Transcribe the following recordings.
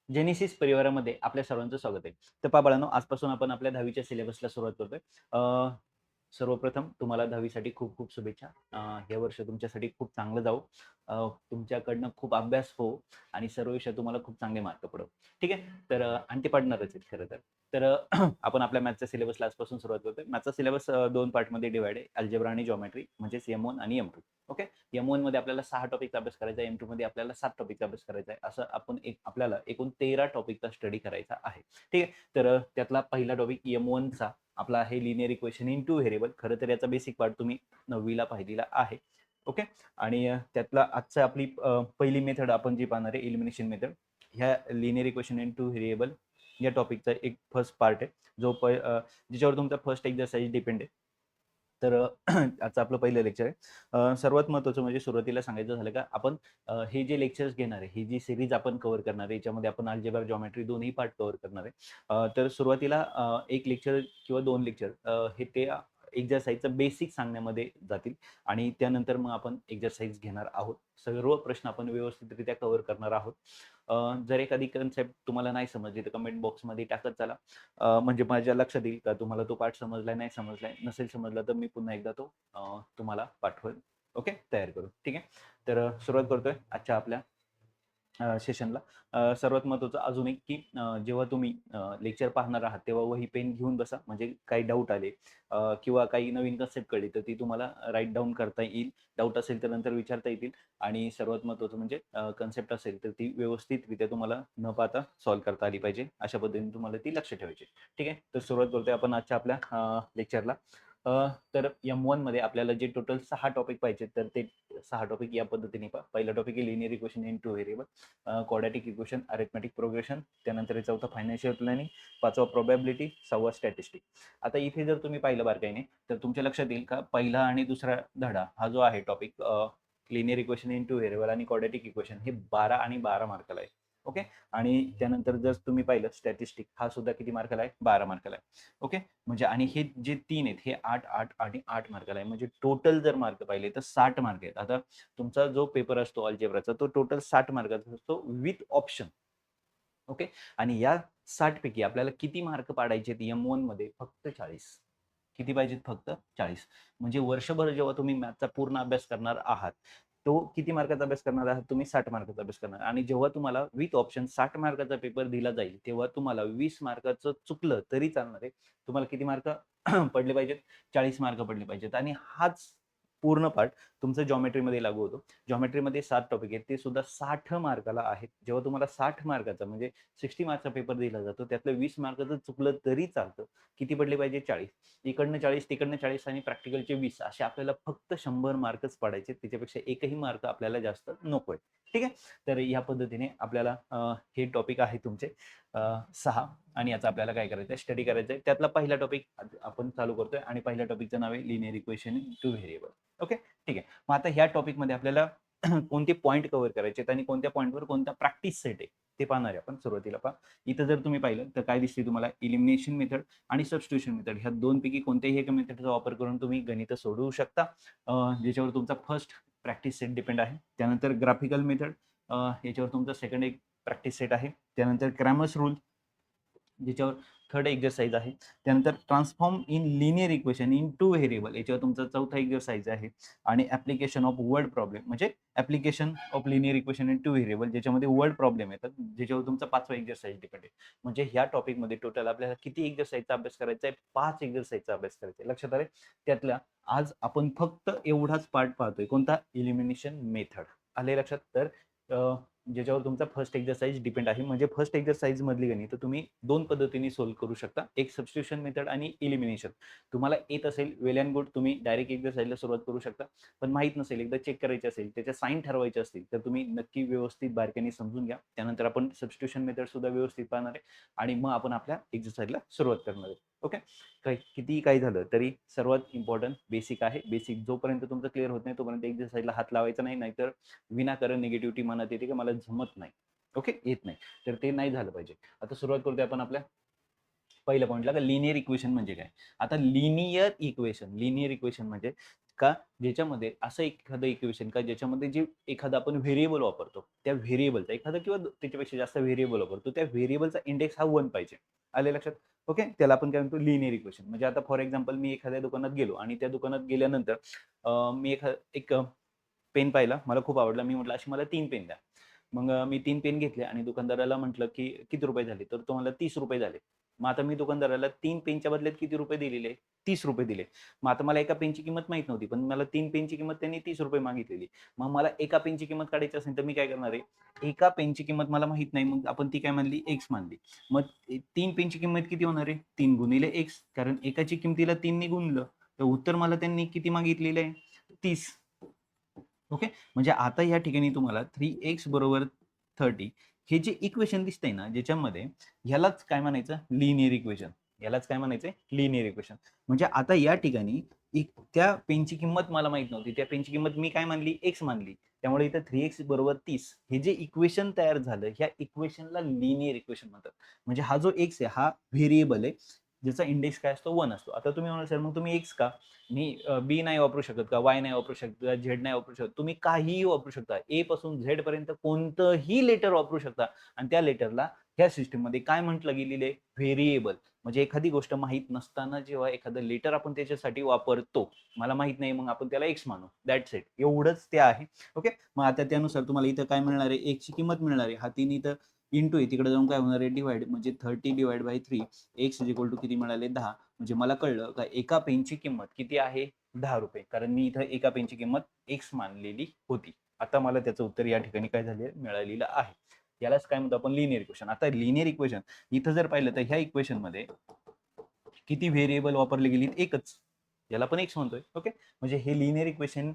Genesis परिवारामध्ये आपल्या सर्वांचं स्वागत आहे. तर पहा बाळांनो, आजपासून आपण आपल्या 10वीच्या सिलेबसला सुरुवात करतोय. सर्वप्रथम तुम्हाला 10वीसाठी खूप खूप शुभेच्छा. हे वर्ष तुमच्यासाठी खूप चांगलं जावो. तुमच्याकडनं खूप अभ्यास हो आणि सर्व विषयात तुम्हाला खूप चांगले मार्क पडो. ठीक आहे? तर आणि ते पडणारच आहेत खरं तर. तर आपण आपल्या मॅथ्सच्या सिलेबसला आजपासून सुरुवात करतोय. मॅथ्सचा सिलेबस 2 पार्टमध्ये डिव्हाईड आहे. अल्जेब्रा आणि जिओमेट्री म्हणजेच M1 आणि M2. ओके? M1 मध्ये आपल्याला 6 टॉपिकचा अभ्यास करायचा आहे. M2 मध्ये आपल्याला 7 टॉपिकचा अभ्यास करायचा आहे. असं आपण आपल्याला एकूण 13 टॉपिकचा स्टडी करायचा आहे. ठीक आहे? तर त्यातला पहिला टॉपिक M1चा आपला आहे linear equation in two variable. खरं तर याचा बेसिक पार्ट तुम्ही 9वीला पाहिलेला आहे. ओके? आणि त्यातला आजचा आपली पहिली मेथड आपण जी पाहणार आहे एलिमिनेशन मेथड. ह्या linear equation in two variable या टॉपिकचा एक फर्स्ट पार्ट आहे, जो ज्याच्यावर तुमचा फर्स्ट एक्झरसाइज डिपेंड आहे. तर आजचं आपलं पहिलं लेक्चर आहे. सर्वात महत्त्वाचं म्हणजे सुरुवातीला सांगायचं झालं का आपण हे जे लेक्चर्स घेणार आहे, ही जी सीरीज आपण कव्हर करणार आहे, याच्यामध्ये आपण अल्जेब्रा, जिओमेट्री दोन्ही पार्ट कव्हर करणार आहे. तर सुरुवातीला एक लेक्चर किंवा 2 लेक्चर हे ते एक्झरसाइजचं बेसिक सांगण्यामध्ये जातील आणि त्यानंतर मग आपण एक्झरसाइज घेणार आहोत. सर्व प्रश्न आपण व्यवस्थितरित्या कव्हर करणार आहोत. जर एखादी कन्सेप्ट तुम्हाला नाही समजली तर कमेंट बॉक्समध्ये टाकत चला. म्हणजे माझ्या लक्षात येईल का तुम्हाला तो पाठ समजलाय, नाही समजलाय. नसेल समजला तर मी पुन्हा एकदा तो तुम्हाला पाठवेल. ओके? तयार करून. ठीक आहे? तर सुरुवात करतोय आजच्या आपल्या सेशनला. सर्वात महत्त्वाचं अजून एक की जेव्हा तुम्ही लेक्चर पाहणार आहात तेव्हा वही पेन घेऊन बसा. म्हणजे काही डाऊट आले किंवा काही नवीन कन्सेप्ट कळली तर ती तुम्हाला राईट डाऊन करता येईल. डाऊट असेल तर नंतर विचारता येतील आणि सर्वात महत्त्वाचं म्हणजे कन्सेप्ट असेल तर ती व्यवस्थितरित्या तुम्हाला न पाहता सॉल्व्ह करता आली पाहिजे. अशा पद्धतीने तुम्हाला ती लक्ष ठेवायची. ठीक आहे? तर सुरुवात करतोय आपण आजच्या आपल्या लेक्चरला. तर M1 मध्ये आपल्याला जे टोटल 6 टॉपिक पाहिजे तर ते 6 टॉपिक या पद्धतीने पहा. पहिला टॉपिक आहे linear equation in two variable. Quadratic equation, arithmetic progression, त्यानंतर चौथा फायनान्शियल प्लॅनिंग, पाचवा प्रोबॅबिलिटी, 6वा स्टॅटिस्टिक. आता इथे जर तुम्ही पाहिलं बारकाईने तर तुमच्या लक्षात येईल का पहिला आणि दुसरा धडा हा जो आहे topic linear equation in two variable आणि क्वाड्रॅटिक इक्वेशन हे 12 आणि 12 मार्काला आहे. ओके? आणि त्यानंतर जर तुम्ही पाहिलं स्टॅटिस्टिक हा सुद्धा किती मार्काला आहे? 12 मार्काला आहे. ओके? म्हणजे आणि हे जे 3 आहेत हे 8, 8 आणि 8 मार्काला आहे. म्हणजे टोटल जर मार्क पाहिले तर 60 मार्क आहेत. आता तुमचा जो पेपर असतो अल्जेब्राचा तो टोटल 60 मार्काचा असतो विथ ऑप्शन. ओके? आणि या 60 पैकी आपल्याला किती मार्क पाडायचे आहेत M1 मध्ये? फक्त 40. किती पाहिजेत? फक्त 40. म्हणजे वर्षभर जेव्हा तुम्ही मॅथचा पूर्ण अभ्यास करणार आहात, तो किती मार्काचा अभ्यास करणार आहात तुम्ही? 60 मार्काचा अभ्यास करणार आणि जेव्हा तुम्हाला विथ ऑप्शन 60 मार्काचा पेपर दिला जाईल, तेव्हा तुम्हाला 20 मार्काचं चुकलं तरी चालणार आहे. तुम्हाला किती मार्क पडले पाहिजेत? 40 मार्क पडले पाहिजेत आणि हाच पूर्ण पाठ तुमचं जिओमेट्रीमध्ये लागू होतो. जिओमेट्रीमध्ये 7 टॉपिक आहेत. ते सुद्धा 60 मार्काला आहेत. जेव्हा तुम्हाला 60 मार्काचा म्हणजे 60 मार्क्सचा पेपर दिला जातो, त्यातलं 20 मार्काचं चुकलं तरी चालतं. किती पडले पाहिजे? 40. इकडनं 40, तिकडनं 40 आणि प्रॅक्टिकलचे 20 असे आपल्याला फक्त 100 मार्कच पाडायचे. त्याच्यापेक्षा एकही मार्क आपल्याला जास्त नकोय. ठीक आहे? तर या पद्धतीने आपल्याला हे टॉपिक आहे तुमचे 6 आणि याचा आपल्याला काय करायचं आहे? स्टडी करायचं आहे. त्यातला पहिला टॉपिक आपण चालू करतोय आणि पहिल्या टॉपिकचं नाव आहे linear equation two variable. Okay? ठीक आहे. मग आता ह्या टॉपिकमध्ये आपल्याला कोणते पॉइंट कव्हर करायचे आहेत आणि कोणत्या पॉइंटवर कोणता प्रॅक्टिस सेट आहे ते पाहणार आहे आपण सुरुवातीला पहा. इथं जर तुम्ही पाहिलं तर काय दिसते तुम्हाला एलिमिनेशन मेथड आणि सबस्टिट्यूशन मेथड ह्या दोनपैकी कोणत्याही एका मेथडचा वापर करून तुम्ही गणितं सोडवू शकता. ज्याच्यावर तुमचा फर्स्ट प्रॅक्टिस सेट डिपेंड आहे. त्यानंतर ग्राफिकल मेथड याच्यावर तुमचा सेकंड एक प्रॅक्टिस सेट आहे. त्यानंतर क्रॅमर्स रूल ज्याच्यावर थर्ड एक्झरसाइज आहे. त्यानंतर transform in linear equation in two variable याच्यावर तुमचा चौथा एक्झरसाइज आहे आणि ॲप्लिकेशन ऑफ वर्ड प्रॉब्लेम म्हणजे application of linear equation in two variable ज्याच्यामध्ये वर्ड प्रॉब्लेम येतात, ज्याच्यावर तुमचा 5वा एक्झरसाइज डिपेंड आहे. म्हणजे ह्या टॉपिकमध्ये टोटल आपल्याला किती एक्झरसाइजचा अभ्यास करायचा आहे? 5 एक्झरसाइजचा अभ्यास करायचा आहे. लक्षात आलंय? त्यातल्या आज आपण फक्त एवढाच पार्ट पाहतोय. कोणता? Elimination method. आले लक्षात? तर ज्याच्यावर तुमचा फर्स्ट एक्झरसाइज डिपेंड आहे. म्हणजे फर्स्ट एक्झरसाइज मधली गणितं तुम्ही 2 पद्धतीने सॉल्व्ह करू शकता. एक सबस्टिट्यूशन मेथड आणि एलिमिनेशन. तुम्हाला येत असेल वेल अँड गुड तुम्ही डायरेक्ट एक्झरसाइजला सुरुवात करू शकता. पण माहीत नसेल एकदा चेक करायचे असेल, त्याच्या साइन ठरवायचे असतील, तर तुम्ही नक्की व्यवस्थित बारकाईने समजून घ्या. त्यानंतर आपण सबस्टिट्यूशन मेथड सुद्धा व्यवस्थित पाहणार आहे आणि मग आपण आपल्या एक्झरसाइजला सुरुवात करणार आहे. ओके? कितीही काही झालं तरी सर्वात इम्पॉर्टंट बेसिक आहे. बेसिक जोपर्यंत तुमचं क्लिअर होत नाही तोपर्यंत एक्झरसाइजला हात लावायचा नाही. नाहीतर विनाकारण निगेटिव्हिटी मनात येते की मला जमत नाही. ओके? येत नाही. तर ते नाही झालं पाहिजे. आता सुरुवात करतोय आपण आपल्या पहिल्या पॉइंटला, लिनियर इक्वेशन म्हणजे काय? आता लिनियर इक्वेशन म्हणजे का ज्याच्यामध्ये असं एखादं इक्वेशन का ज्याच्यामध्ये जे एखादा आपण व्हेरिएबल वापरतो त्या व्हेरिएबलचा एखादा किंवा त्याच्यापेक्षा जास्त व्हेरिएबल वापरतो त्या व्हेरिएबलचा इंडेक्स हा 1 पाहिजे. आले लक्षात? ओके, त्याला आपण काय म्हणतो लिनियर इक्वेशन. म्हणजे आता फॉर एक्झाम्पल मी एखाद्या दुकानात गेलो आणि त्या दुकानात गेल्यानंतर मी एक पेन पाहिला, मला खूप आवडला. मी म्हटलं अशी मला 3 पेन द्या. मग मी 3 पेन घेतले आणि दुकानदाराला म्हटलं की किती रुपये झाले? तर तो म्हणाला 30 रुपये झाले. मग आता मी दुकानदाराला 3 पेनच्या बदल्यात किती रुपये दिलेले? 30 रुपये दिले. मग आता मला एका पेनची किंमत माहीत नव्हती, पण मला 3 पेनची किंमत त्यांनी 30 रुपये मागितलेली. मग मला एका पेनची किंमत काढायची असेल तर मी काय करणार आहे? एका पेनची किंमत मला माहीत नाही, मग आपण ती काय मानली? एक्स मानली. मग 3 पेनची किंमत किती होणार आहे? 3 गुणिले एक्स, कारण एकाची किमतीला 3 ने गुणलं तर उत्तर मला त्यांनी किती मागितलेलं आहे? 30. ओके, म्हणजे आता या ठिकाणी तुम्हाला 3x बरोबर 30 हे जे इक्वेशन दिसतंय ना, ज्याच्यामध्ये ह्यालाच काय म्हणायचं? Linear equation. यालाच काय म्हणायचंय? Linear equation. म्हणजे आता या ठिकाणी त्या पेनची किंमत मला माहित नव्हती. त्या पेनची किंमत मी काय मानली? x मानली. त्यामुळे इथं 3x बरोबर 30 हे जे इक्वेशन तयार झालं, ह्या इक्वेशनला लिनियर इक्वेशन म्हणतात. म्हणजे हा जो x आहे हा व्हेरिएबल आहे, ज्याचा इंडेक्स काय असतो? 1 असतो. आता तुम्ही म्हणाल सर मग तुम्ही x का? मी बी नाही वापरू शकत का? वाय नाही वापरू शकत का? झेड नाही वापरू शकत? तुम्ही काहीही वापरू शकता. ए पासून झेड पर्यंत कोणतंही लेटर वापरू शकता आणि त्या लेटरला ह्या सिस्टीममध्ये काय म्हटलं गेलेलं आहे? व्हेरिएबल. म्हणजे एखादी गोष्ट माहीत नसताना जेव्हा एखादं लेटर आपण त्याच्यासाठी वापरतो, मला माहित नाही मग आपण त्याला एक्स मानू. That's it. एवढंच ते आहे. ओके. मग आता त्यानुसार तुम्हाला इथं काय मिळणार आहे? एक्सची किंमत मिळणार आहे. हा 3 इथं इंटू आहे. तिकडे जाऊन काय होणार आहे? डिवाइड. म्हणजे 30 divide by 3 X is equal to किती मिळाले? 10. म्हणजे मला कळलं का एका पेनची किंमत किती आहे? 10 रुपये. कारण मी इथं एका पेनची किंमत एक्स मानलेली होती. आता मला त्याचं उत्तर या ठिकाणी काय झाले? मिळालेलं आहे. यालाच काय म्हणतो आपण? Linear equation. आता लिनियर इक्वेशन इथं जर पाहिलं तर ह्या इक्वेशन मध्ये किती व्हेरिएबल वापरले गेलीत? एकच. याला पण एक्स म्हणतोय. ओके, म्हणजे हे लिनियर इक्वेशन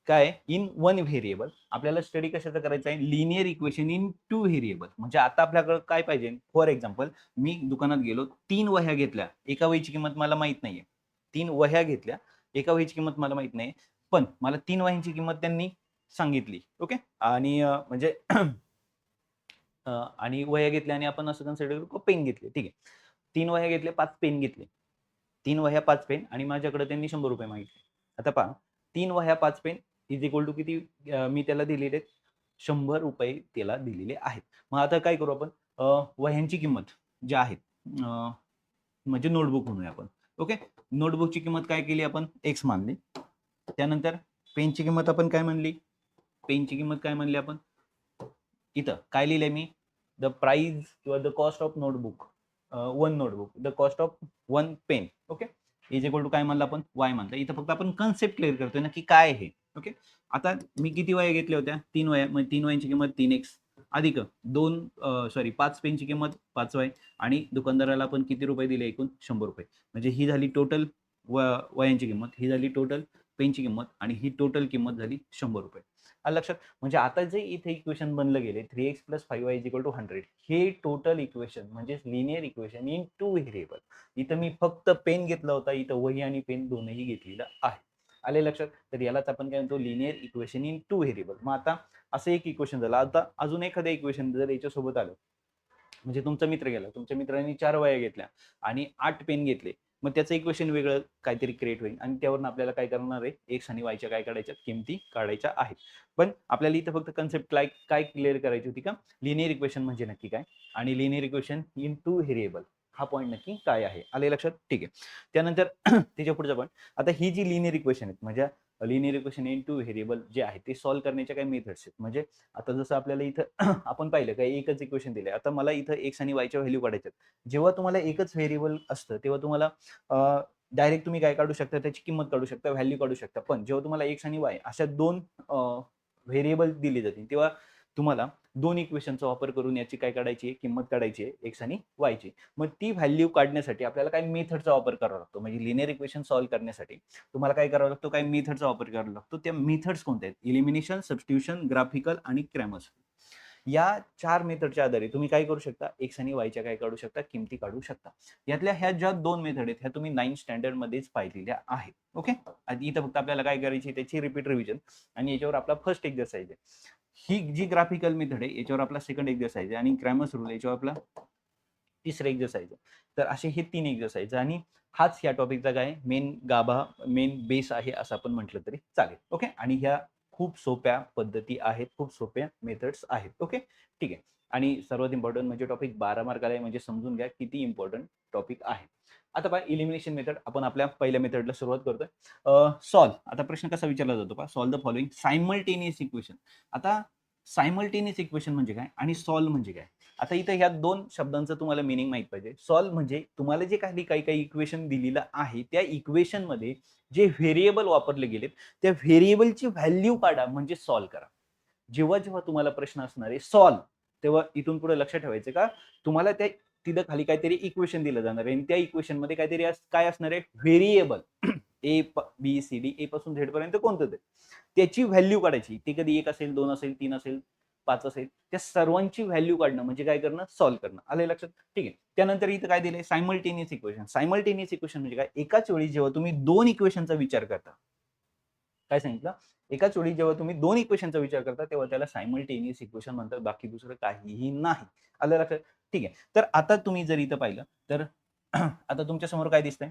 काय? In 1 variable. आपल्याला स्टडी कशाचा करायचा आहे? Linear equation in 2 variable. म्हणजे आता आपल्याकडे काय पाहिजे? फॉर एक्झाम्पल मी दुकानात गेलो, 3 वह्या घेतल्या. एका वहीची किंमत मला माहित नाहीये. 3 वह्या घेतल्या. एका वहीची किंमत मला माहित नाही. पण मला 3 वह्यांची किंमत त्यांनी सांगितली. ओके, आणि म्हणजे आणि वह्या घेतल्या आणि आपण असं कन्सिडर करू पेन घेतले. ठीक आहे. 3 वह्या घेतल्या, 5 पेन घेतले. 3 वह्या, 5 पेन आणि माझ्याकडे त्यांनी 100 रुपये मागितले. आता पहा, 3 वह्या, 5 पेन इज इक्वल टू किती मी त्याला दिलेले? 100 रुपये त्याला दिलेले आहेत. मग आता काय करू आपण? वह्यांची किंमत ज्या आहेत म्हणजे नोटबुक म्हणूया आपण. ओके, नोटबुकची किंमत काय केली आपण? एक्स मानली. त्यानंतर पेनची किंमत आपण काय म्हणली? पेनची किंमत काय म्हणली आपण? इथं काय लिहिलंय मी? द प्राइस किंवा the cost of notebook, 1 notebook, the cost of 1 pen. Okay, is equal to काय म्हणलं आपण? वाय म्हणलं. इथं फक्त आपण कन्सेप्ट क्लिअर करतोय ना की काय हे. ओके, आता मी किती वह्या घेतल्या होत्या? 3 वह्या. मग 3 वह्यांची किंमत 3x अधिक 5 पेनची किंमत 5 वय आणि दुकानदाराला आपण किती रुपये दिले? एकूण 100 रुपये. म्हणजे ही झाली टोटल वह्यांची किंमत, ही झाली टोटल पेनची किंमत आणि ही टोटल किंमत झाली 100 रुपये. आलं लक्षात? म्हणजे आता जे इथे इक्वेशन बनलं गेले 3x + 5y = 100 हे टोटल इक्वेशन म्हणजे लिनियर इक्वेशन इन 2 व्हेरिएबल. इथं मी फक्त पेन घेतला होता, इथं वही आणि पेन दोन्ही घेतलेलं आहे. आले लक्षात? तर यालाच आपण काय म्हणतो? Linear equation in 2 variable. मग आता असं एक इक्वेशन झालं. आता अजून एखादं इक्वेशन जर याच्यासोबत आलं, म्हणजे तुमचा मित्र गेला, तुमच्या मित्रांनी 4 वह्या घेतल्या आणि 8 पेन घेतले. मग त्याचं इक्वेशन वेगळं काहीतरी क्रिएट होईल आणि त्यावरून आपल्याला काय करणार आहे? एक्स आणि वायच्या काय काढायच्या? किमती काढायच्या आहेत. पण आपल्याला इथं फक्त कन्सेप्ट काय क्लिअर करायची होती का? लिनियर इक्वेशन म्हणजे नक्की काय आणि लिनियर इक्वेशन इन 2 व्हेरिएबल हा पॉईंट नक्की काय आहे? आले लक्षात? ठीक आहे. त्यानंतर त्याच्या पुढचा पॉईंट, आता ही जी लिनियर इक्वेशन आहेत म्हणजे लिनियर इक्वेशन इन 2 व्हेरिएबल जे आहे ते सॉल्व्ह करण्याच्या काही मेथड्स आहेत. म्हणजे आता जसं आपल्याला इथं आपण पाहिलं काय एकच इक्वेशन दिले. आता मला इथं एक्स आणि वायच्या व्हॅल्यू काढायच्यात. जेव्हा तुम्हाला एकच व्हेरिएबल असतं तेव्हा तुम्हाला डायरेक्ट तुम्ही काय काढू शकता? त्याची किंमत काढू शकता, व्हॅल्यू काढू शकता. पण जेव्हा तुम्हाला एक्स आणि वाय अशा 2 व्हेरिएबल दिले जातील तेव्हा तुम्हाला 2 इक्वेशनचा वापर करून याची काय काढायची आहे? किंमत काढायची आहे एक्स आणि वायची. मग ती व्हॅल्यू काढण्यासाठी आपल्याला काय मेथडचा वापर करावा लागतो. म्हणजे लिनियर इक्वेशन सॉल्व्ह करण्यासाठी तुम्हाला काय करावं लागतो? काय मेथडचा वापर करावा लागतो. त्या मेथड्स कोणत्या आहेत? एलिमिनेशन, सबस्टिट्यूशन, ग्राफिकल आणि क्रॅमर्स. या 4 मेथडच्या आधारे तुम्ही काय करू शकता? एक्स आणि वायच्या काय काढू शकता? किमती काढू शकता. यातल्या ह्या ज्या 2 मेथड आहेत ह्या तुम्ही 9th स्टँडर्ड मध्येच पाहिलेल्या आहेत. ओके, आणि इथं फक्त आपल्याला काय करायची? त्याची रिपीट रिव्हिजन आणि याच्यावर आपला फर्स्ट एक्सरसाइज आहे. ही जी ग्राफिकल मेथड आहे याच्यावर आपला सेकंड एक्सरसाइज आहे आणि क्रॅमर्स रूल याच्यावर आपला तिसरं एक्झरसाइज. तर असे हे 3 एक्झरसाइज आणि हाच या टॉपिकचा काय मेन गाभा, मेन बेस आहे असं आपण म्हटलं तरी चालेल. ओके. आणि ह्या खूप सोप्या पद्धती आहेत, खूप सोप्या मेथड्स आहेत. ओके. ठीक आहे. आणि सर्वात इम्पॉर्टंट म्हणजे टॉपिक 12 मार्काला आहे म्हणजे समजून घ्या किती इम्पॉर्टंट टॉपिक आहे. आता पहा इलिमिनेशन मेथड आपण आपल्या पहिल्या मेथडला सुरुवात करतोय. आता प्रश्न कसा विचारला जातो पहा, solve the following simultaneous equation. आता सायमल्टेनियस इक्वेशन म्हणजे काय आणि सॉल्व्ह म्हणजे काय? आता इथे ह्या दोन शब्दांचं तुम्हाला मिनिंग माहित पाहिजे. सॉल्व्ह म्हणजे तुम्हाला जे काही इक्वेशन दिलेलं आहे त्या इक्वेशन मध्ये जे व्हेरिएबल वापरले गेलेत त्या व्हेरिएबलची व्हॅल्यू काढा म्हणजे सॉल्व्ह करा. जेव्हा जेव्हा तुम्हाला प्रश्न असणार आहे सॉल्व्ह, तेव्हा इथून पुढे लक्षात ठेवायचं का तुम्हाला त्या तिथं खाली काहीतरी इक्वेशन दिलं जाणार आहे आणि त्या इक्वेशन मध्ये काहीतरी काय असणार आहे variable A B C D A पासून झेड पर्यंत कोणतं ते त्याची व्हॅल्यू काढायची. ती कधी 1 असेल, 2 असेल, 3 असेल, 5 असेल, त्या सर्वांची व्हॅल्यू काढणं म्हणजे काय करणं सॉल्व्ह करणं. आले लक्षात? ठीक आहे. त्यानंतर इथं काय दिलंय सायमल्टेनियस इक्वेशन. सायमल्टेनियस इक्वेशन म्हणजे काय एकाच वेळी जेव्हा तुम्ही दोन इक्वेशनचा विचार करता, काय सांगितलं एकाच वेळी जेव्हा तुम्ही दोन इक्वेशनचा विचार करता तेव्हा त्याला सायमल्टेनियस इक्वेशन म्हणतात, बाकी दुसरं काहीही नाही. आलं लक्षात? ठीक आहे. तर आता तुम्ही जर इथं पाहिलं तर आता तुमच्या समोर काय दिसतंय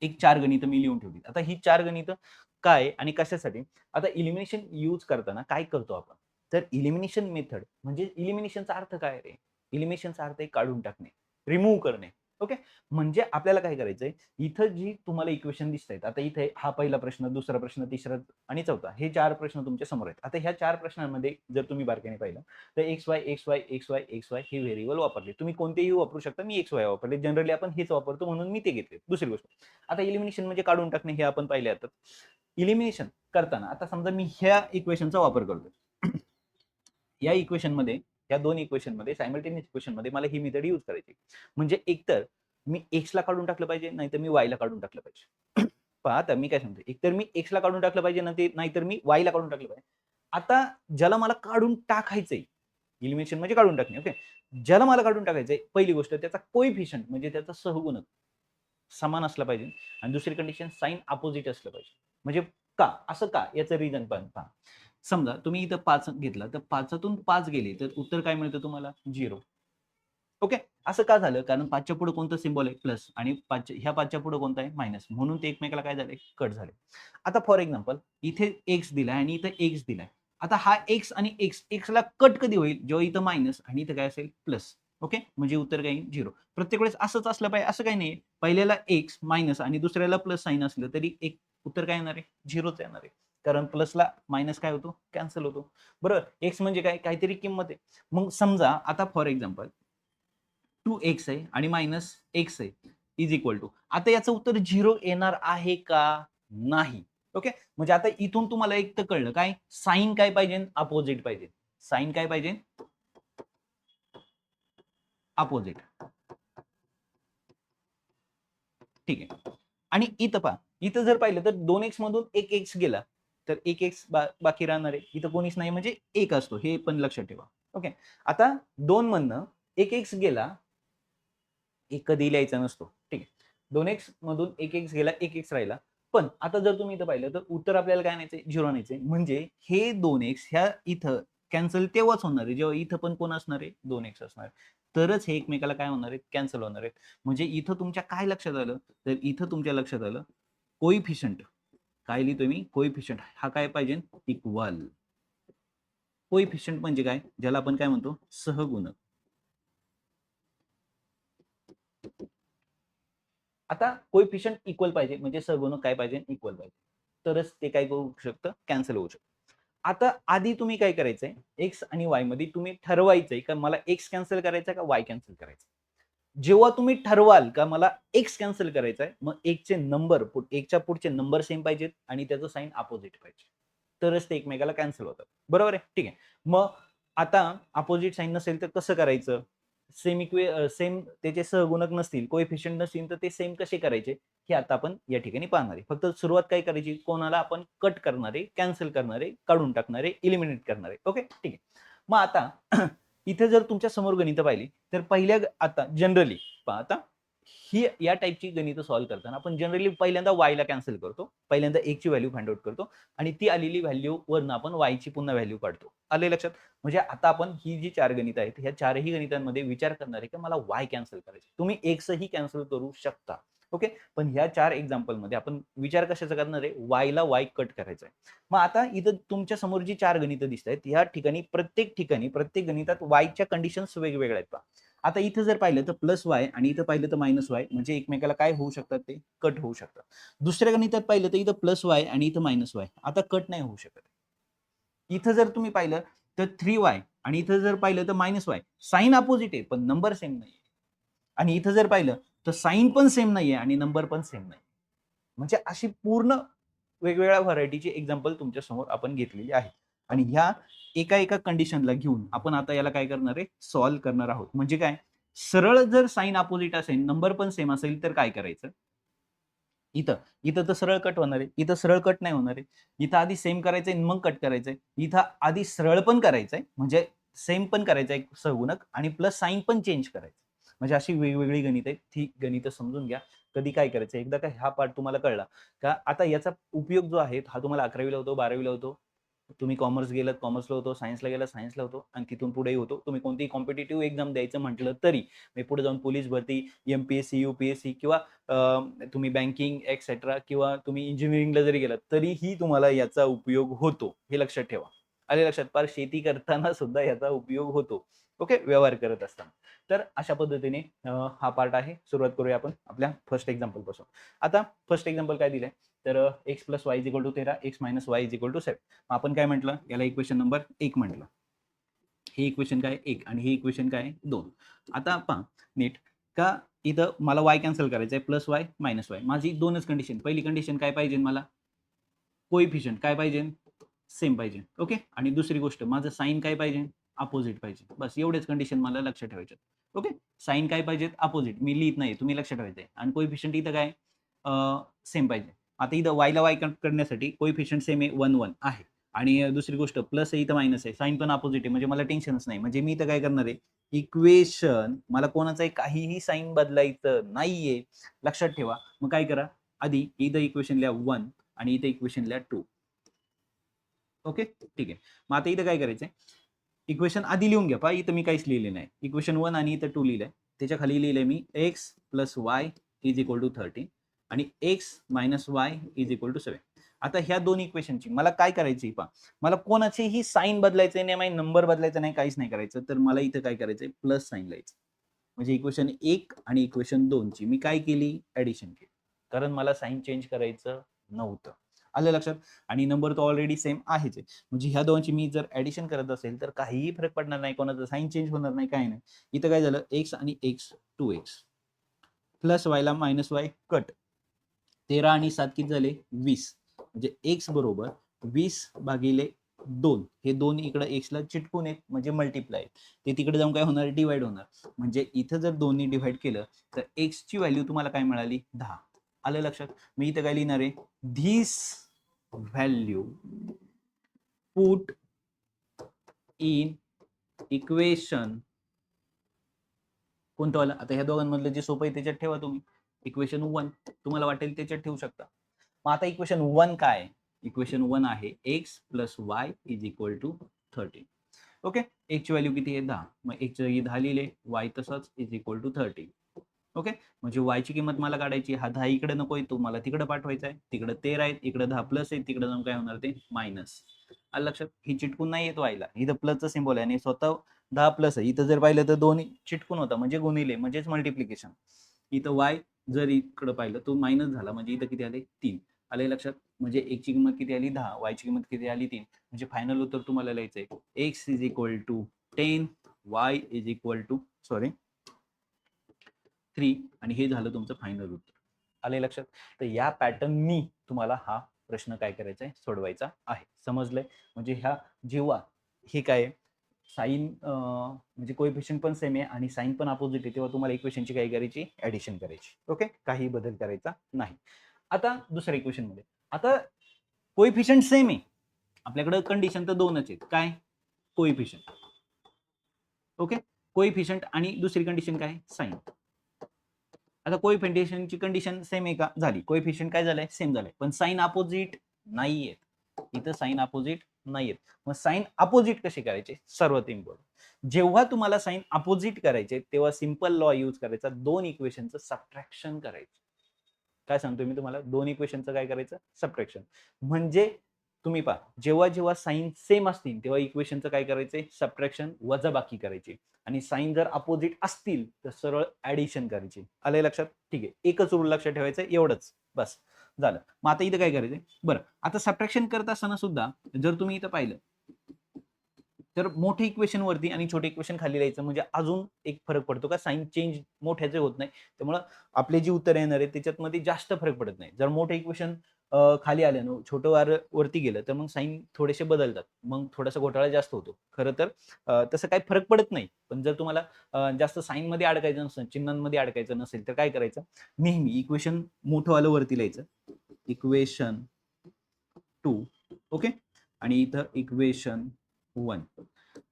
एक 4 गणितं मी लिहून ठेवली. आता ही 4 गणितं काय आणि कशासाठी? आता इलिमिनेशन यूज करताना काय करतो आपण? तर इलिमिनेशन मेथड म्हणजे इलिमिनेशनचा अर्थ काय रे? इलिमिनेशनचा अर्थ आहे काढून टाकणे, रिमूव्ह करणे. ओके. म्हणजे आपल्याला काय करायचंय इथं जी तुम्हाला इक्वेशन दिसतायत. आता इथे हा पहिला प्रश्न, दुसरा प्रश्न, तिसरा आणि चौथा हे 4 प्रश्न तुमच्या समोर आहेत. आता ह्या 4 प्रश्नांमध्ये जर तुम्ही बारकाईने पाहिलं तर x Y x Y x Y x Y हे व्हेरिएबल वापरले. तुम्ही कोणतेही वापरू शकता. मी एक्स वाय वापरले. जनरली आपण हेच वापरतो म्हणून मी ते घेतले. दुसरी गोष्ट आता इलिमिनेशन म्हणजे काढून टाकणे हे आपण पाहिले आता. इलिमिनेशन करताना आता समजा मी ह्या इक्वेशनचा वापर करतोय. या इक्वेशन मध्ये या दोन इक्वेशन मध्ये सायमल्टेनियस इक्वेशन मध्ये मला ही मेथड यूज करायची. म्हणजे एकतर मी एक्स ला काढून टाकलं पाहिजे नाहीतर मी वाय ला काढून टाकलं पाहिजे. पहा आता मी काय सांगतो एकतर मी एक्स ला काढून टाकलं पाहिजे नाहीतर मी वाय ला काढून टाकलं पाहिजे. आता ज्याला मला काढून टाकायचंय इलिमिनेशन म्हणजे काढून टाकणे. ओके. ज्याला मला काढून टाकायचंय पहिली गोष्ट त्याचा कोइफिशियंट म्हणजे त्याचा सहगुणक समान असला पाहिजे आणि दुसरी कंडिशन साइन अपोजिट असलं पाहिजे. म्हणजे का असं का याचं रिझन पण पहा. समजा तुम्ही इथं 5 घेतला तर 5तून 5 गेले तर उत्तर काय मिळतं तुम्हाला 0. ओके. असं का झालं कारण 5च्या पुढे कोणतं सिम्बॉल आहे प्लस आणि 5 ह्या 5च्या पुढे कोणता आहे मायनस म्हणून ते एकमेकाला काय झाले कट झाले. आता फॉर एक्झाम्पल इथे एक्स दिलाय आणि इथं एक्स दिलाय. आता हा एक्स आणि एक्स ला कट कधी होईल जेव्हा इथं मायनस आणि इथं काय असेल प्लस. ओके. म्हणजे उत्तर काय 0. प्रत्येक वेळेस असंच असलं पाहिजे असं काही नाही. पहिल्याला एक्स मायनस आणि दुसऱ्याला प्लस साइन असलं तरी एक उत्तर काय येणार आहे 0च येणार आहे. कारण प्लसला मायनस काय होतो कॅन्सल होतो. बरोबर. एक्स म्हणजे काय काहीतरी किंमत आहे. मग समजा आता फॉर एक्झाम्पल 2x आहे आणि मायनस एक्स आहे इज इक्वल टू आता याचं उत्तर 0 येणार आहे का नाही. ओके. म्हणजे आता इथून तुम्हाला एक तर कळलं काय साइन काय पाहिजे अपोजिट पाहिजे. साइन काय पाहिजे अपोजिट. ठीक आहे. आणि इथं पहा इथं जर पाहिलं तर 2x मधून एक एक्स गेला तर एक एक्स बाकी राहणार आहे. इथं कोणीच नाही म्हणजे एक असतो हे पण लक्षात ठेवा. ओके. आता 2 मधनं एक एक्स गेला एक कधी लिहायचा नसतो. ठीक आहे. 2x मधून एक एक्स गेला एक एक्स राहिला. पण आता जर तुम्ही इथं पाहिलं तर उत्तर आपल्याला काय आणायचंय 0 आणायचंय. म्हणजे हे 2x ह्या इथं कॅन्सल तेव्हाच होणार आहे जेव्हा इथं पण कोण असणार आहे 2x असणार आहे. तरच हे एकमेकाला काय होणार आहेत कॅन्सल होणार आहेत. म्हणजे इथं तुमच्या काय लक्षात आलं तर इथं तुमच्या लक्षात आलं कोइफिशियंट काय लिहितोय मी कोइफिशियंट हा काय पाहिजे इक्वल. कोइफिशियंट म्हणजे काय ज्याला आपण काय म्हणतो सहगुणक. आता कोइफिशियंट इक्वल पाहिजे म्हणजे सहगुणक काय पाहिजे इक्वल पाहिजे. तरच ते काय होऊ शकतं कॅन्सल होऊ शकतं. आता आधी तुम्ही काय करायचंय एक्स आणि वाय मध्ये तुम्ही ठरवायचंय का मला एक्स कॅन्सल करायचा का वाय कॅन्सल करायचा. जेव्हा तुम्ही ठरवाल का मला एक्स कॅन्सल करायचा आहे मग एकचे नंबर एकच्या पुढचे नंबर सेम पाहिजेत आणि त्याचं साइन अपोजिट पाहिजे. तरच ते एकमेकाला कॅन्सल होतात. बरोबर आहे. ठीक आहे. मग आता अपोजिट साइन नसेल तर कसं करायचं सेम त्याचे सहगुणक नसतील कोएफिशियंट नसतील तर ते सेम कसे करायचे हे आता आपण या ठिकाणी पाहणार आहे. फक्त सुरुवात काय करायची कोणाला आपण कट करणारे कॅन्सल करणारे काढून टाकणारे इलिमिनेट करणारे. ओके. ठीक आहे. मग आता इथे जर तुमच्या समोर गणितं पाहिली तर पहिल्या आता जनरली पहा आता ही या टाईपची गणितं सॉल्व्ह करताना आपण जनरली पहिल्यांदा वायला कॅन्सल करतो, पहिल्यांदा एकची व्हॅल्यू फाइंड आउट करतो आणि ती आलेली व्हॅल्यू वरनं आपण वायची पुन्हा व्हॅल्यू काढतो. आले लक्षात? म्हणजे आता आपण ही जी 4 गणितं आहेत, ह्या 4ही गणितांमध्ये विचार करणार आहे की मला वाय कॅन्सल करायचे. तुम्ही एक्सही कॅन्सल करू शकता. ओके. पण ह्या 4 एक्झाम्पलमध्ये आपण विचार कशाचा करणार आहे? वायला वाय कट करायचा आहे. मग आता इथं तुमच्या समोर जी 4 गणितं दिसतायत, ह्या ठिकाणी प्रत्येक गणितात वायच्या कंडिशन्स वेगवेगळ्या आहेत पहा. आता इथं जर पाहिलं तर प्लस वाय आणि इथं पाहिलं तर मायनस वाय म्हणजे एकमेकाला काय होऊ शकतात ते कट होऊ शकतात. दुसऱ्या गणितात पाहिलं तर इथं प्लस वाय आणि इथं मायनस वाय आता कट नाही होऊ शकत. इथं जर तुम्ही पाहिलं तर 3y आणि इथं जर पाहिलं तर मायनस वाय साइन अपोजिट आहे पण नंबर सेम नाही. आणि इथं जर पाहिलं तर साइन पण सेम नाहीये आणि नंबर पण सेम नाही. म्हणजे अशी पूर्ण वेगवेगळ्या व्हरायटीची एक्झाम्पल तुमच्या समोर आपण घेतलेली आहे. आणि ह्या एका एका कंडिशनला घेऊन आपण आता याला काय करणार आहे? सॉल्व्ह करणार आहोत. म्हणजे काय? सरळ जर साइन अपोजिट असेल, नंबर पण सेम असेल तर काय करायचं? इथं इथं तर सरळ कट होणार आहे. इथं सरळ कट नाही होणार आहे. इथं आधी सेम करायचंय मग कट करायचंय. इथं आधी सरळ पण करायचंय म्हणजे सेम पण करायचंय सहगुणक आणि प्लस साइन पण चेंज करायचं. म्हणजे अशी वेगवेगळी गणित आहेत. ती गणितं समजून घ्या. कधी काय करायचं एकदा का हा पार्ट तुम्हाला कळला का आता याचा उपयोग जो आहे हा तुम्हाला 11वी ला होतो, 12वी ला होतो. तुम्ही कॉमर्स गेलात कॉमर्सला होतो, सायन्सला गेलात सायन्सला होतो आणि तिथून पुढेही होतो. तुम्ही कोणतीही कॉम्पिटिटिव्ह एक्झाम द्यायचं म्हटलं तरी पुढे जाऊन पोलीस भरती, एमपीएससी, यूपीएससी किंवा तुम्ही बँकिंग एक्सेट्रा किंवा तुम्ही इंजिनिअरिंगला जरी गेलात तरीही तुम्हाला याचा उपयोग होतो. हे लक्षात ठेवा. आले लक्षात? फार शेती करताना सुद्धा याचा उपयोग होतो. ओके. व्यवहार करत असताना. तर अशा पद्धतीने हा पार्ट आहे. सुरुवात करूया आपण आपल्या फर्स्ट एक्झाम्पल पासून. आता फर्स्ट एक्झाम्पल काय दिलंय? तर x + y = 13, x - y = 7. आपण काय म्हटलं? याला इक्वेशन नंबर 1 म्हटलं. हे इक्वेशन काय 1 आणि हे इक्वेशन काय 2. आता पहा नीट का इथं मला y कॅन्सल करायचं आहे प्लस y मायनस y. माझी दोनच कंडिशन. पहिली कंडिशन काय पाहिजे मला? कोएफिशियंट काय पाहिजे? सेम पाहिजे. ओके. आणि दुसरी गोष्ट माझं साइन काय पाहिजे? अपोजिट पाहिजे. बस एवढेच कंडिशन मला लक्षात ठेवायचे. ओके. साइन काय पाहिजेत? अपोजिट. मी लिहित नाही. तुम्ही लक्षात ठेवायचं आणि कोएफिशियंट इथं काय? सेम पाहिजे. आता इथं yला y कट करण्यासाठी कोएफिशियंट सेम आहे 1, 1 आहे. आणि दुसरी गोष्ट प्लस आहे इथं मायनस आहे. साइन पण अपोजिट आहे म्हणजे मला टेन्शनच नाही. म्हणजे मी इथं काय करणार आहे? इक्वेशन मला कोणाचंही काहीही साइन बदलायचं नाहीये. लक्षात ठेवा. मग काय करा? आधी इथं इक्वेशन लिहा 1 आणि इथं इक्वेशन लिहा 2. ओके. ठीक आहे. मग आता इथं काय करायचंय? इक्वेशन आधी लिहून घ्या. पहा इथं मी काहीच लिहिलेलं नाही. इक्वेशन 1 आणि इथं 2 लिहिलंय. त्याच्या खाली लिहिलंय मी x + y = 13 आणि x - y = 7. आता ह्या दोन इक्वेशनची मला काय करायचंय पहा. मला कोणाचेही साइन बदलायचे नाही, नंबर बदलायचा नाही, काहीच नाही करायचं. तर मला इथं काय करायचंय? प्लस साइन लिहायचं. म्हणजे इक्वेशन 1 आणि इक्वेशन 2 ची मी काय केली? ॲडिशन केली. कारण मला साइन चेंज करायचं नव्हतं. आलं लक्षात? आणि नंबर तर ऑलरेडी सेम आहेच आहे. म्हणजे ह्या दोनची मी जर ॲडिशन करत असेल तर काहीही फरक पडणार नाही. कोणाचं साइन चेंज होणार नाही, काही नाही. इथं काय झालं? x आणि x 2x प्लस yला मायनस y कट. 13 आणि 7 किती झाले? 20. म्हणजे x बरोबर 20/2. हे 2 इकडे x ला चिटकून आहेत म्हणजे मल्टिप्लाय. ते तिकडे जाऊन काय होणार? डिवाइड होणार. म्हणजे इथं जर 2 नी डिवाइड केलं तर x ची व्हॅल्यू तुम्हाला काय मिळाली? 10. आलं लक्षात? मी इथं काय लिहिणार आहे? This value put in equation कोणतं वाला? आता ह्या दोघांमधलं जे सोपं आहे त्याच्यात ठेवा तुम्ही. इक्वेशन 1 तुम्हाला वाटेल त्याच्यात ठेवू शकता. मग आता इक्वेशन 1 काय? इक्वेशन 1 आहे x + y = 13. ओके. x ची व्हॅल्यू किती आहे? 10. मग x ची 10 लिहिले, y तसंच = 13. ओके. म्हणजे y ची किंमत मला काढायची. हा 10 इकडे नकोय, तो मला तिकडे पाठवायचा आहे. तिकडे 13 आहेत, इकडे 10 प्लस आहे, तिकडे जाऊन काय होणार ते मायनस. आलं लक्षात? ही चिटकून नाही येत yला. इथं प्लसचा सिम्बॉल आहे आणि स्वतः 10 प्लस आहे. इथं जर पाहिलं तर 2 चिटकून होता म्हणजे गुणिले म्हणजेच मल्टिप्लिकेशन. इथं y जर इकडे पाहिलं तो मायनस झाला म्हणजे इथं किती आले? 3. आले लक्षात? म्हणजे x ची किंमत किती आली? 10. y ची किंमत किती आली? 3. म्हणजे फायनल उत्तर तुम्हाला लिहायचंय x = 10, y सॉरी 3 आणि हे झालं तुमचं फायनल उत्तर. आले लक्षात? तर या पॅटर्ननी तुम्हाला हा प्रश्न काय करायचा आहे? सोडवायचा आहे. समजलंय? म्हणजे ह्या जेव्हा हे काय साइन म्हणजे कोएफिशियंट पण सेम आहे आणि साइन पण अपोजिट आहे तेव्हा तुम्हाला इक्वेशनची काय करायची? ॲडिशन करायची. ओके. काही बदल करायचा नाही. आता दुसऱ्या इक्वेशन मध्ये आता कोएफिशियंट सेम आहे. आपल्याकडे कंडिशन तर 2च आहेत. काय? कोएफिशियंट. ओके. कोएफिशियंट आणि दुसरी कंडिशन काय? साइन. आता कोएफिशियंटची कंडिशन सेम आहे का? झाली. कोएफिशियंट काय झालंय? सेम झालंय. पण साइन अपोजिट नाहीये. इथं साइन अपोजिट नाहीयेत. मग साइन अपोजिट कसे करायचे? सर्वात इम्पॉर्टंट. जेव्हा तुम्हाला साइन अपोजिट करायचे तेव्हा सिंपल लॉ यूज करायचा. 2 इक्वेशनचं सबट्रॅक्शन करायचं. काय सांगतोय मी तुम्हाला? 2 इक्वेशनचं काय करायचं? सबट्रॅक्शन. म्हणजे तुम्ही पहा, जेव्हा जेव्हा साइन सेम असतील तेव्हा इक्वेशनचं काय करायचंय? सबट्रॅक्शन वजाबाकी करायची. आणि साइन जर अपोजिट असतील तर सरळ ऍडिशन करायची. आलंय लक्षात? ठीक आहे. एकच रूल लक्षात ठेवायचं एवढंच. बस झालं. मग आता इथं काय करायचंय? बरं, आता सबट्रॅक्शन करत असताना सुद्धा जर तुम्ही इथं पाहिलं तर मोठे इक्वेशन वरती आणि छोटे इक्वेशन खाली लिहायचं म्हणजे अजून एक फरक पडतो का साइन चेंज मोठ्याचे होत नाही. त्यामुळे आपले जी उत्तर येणार आहे त्याच्यात मध्ये जास्त फरक पडत नाही. जर मोठे इक्वेशन खाली आल्यानं छोटं वरती गेलं तर मग साइन थोडेसे बदलतात. मग थोडासा घोटाळा जास्त होतो. खरं तर तसं काही फरक पडत नाही. पण जर तुम्हाला जास्त साइन मध्ये अडकायचं नसेल, चिन्हांमध्ये अडकायचं नसेल तर काय करायचं? नेहमी इक्वेशन मोठं वालं वरती लिहायचं. इक्वेशन 2 ओके आणि इथं इक्वेशन 1.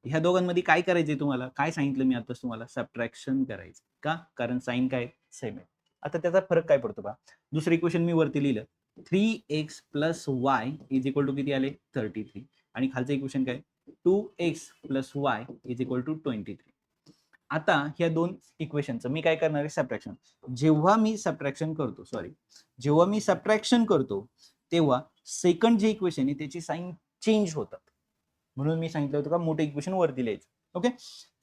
ह्या दोघांमध्ये काय करायचंय तुम्हाला? काय सांगितलं मी आताच तुम्हाला? सबट्रॅक्शन करायचं. का? कारण साइन काय? सेम आहे. आता त्याचा फरक काय पडतो पहा. दुसरं इक्वेशन मी वरती लिहिलं 3x plus Y is equal to किती आले? 33 आणि खालचं इक्वेशन काय? 2x plus Y is equal to 23. आता ह्या दोन इक्वेशनचं मी काय करणार आहे? सबट्रॅक्शन. जेव्हा मी सबट्रॅक्शन करतो तेव्हा सेकंड जे इक्वेशन आहे त्याची साइन चेंज होतात. म्हणून मी सांगितलं होतं का मोठं इक्वेशन वरती लिहायचं. ओके.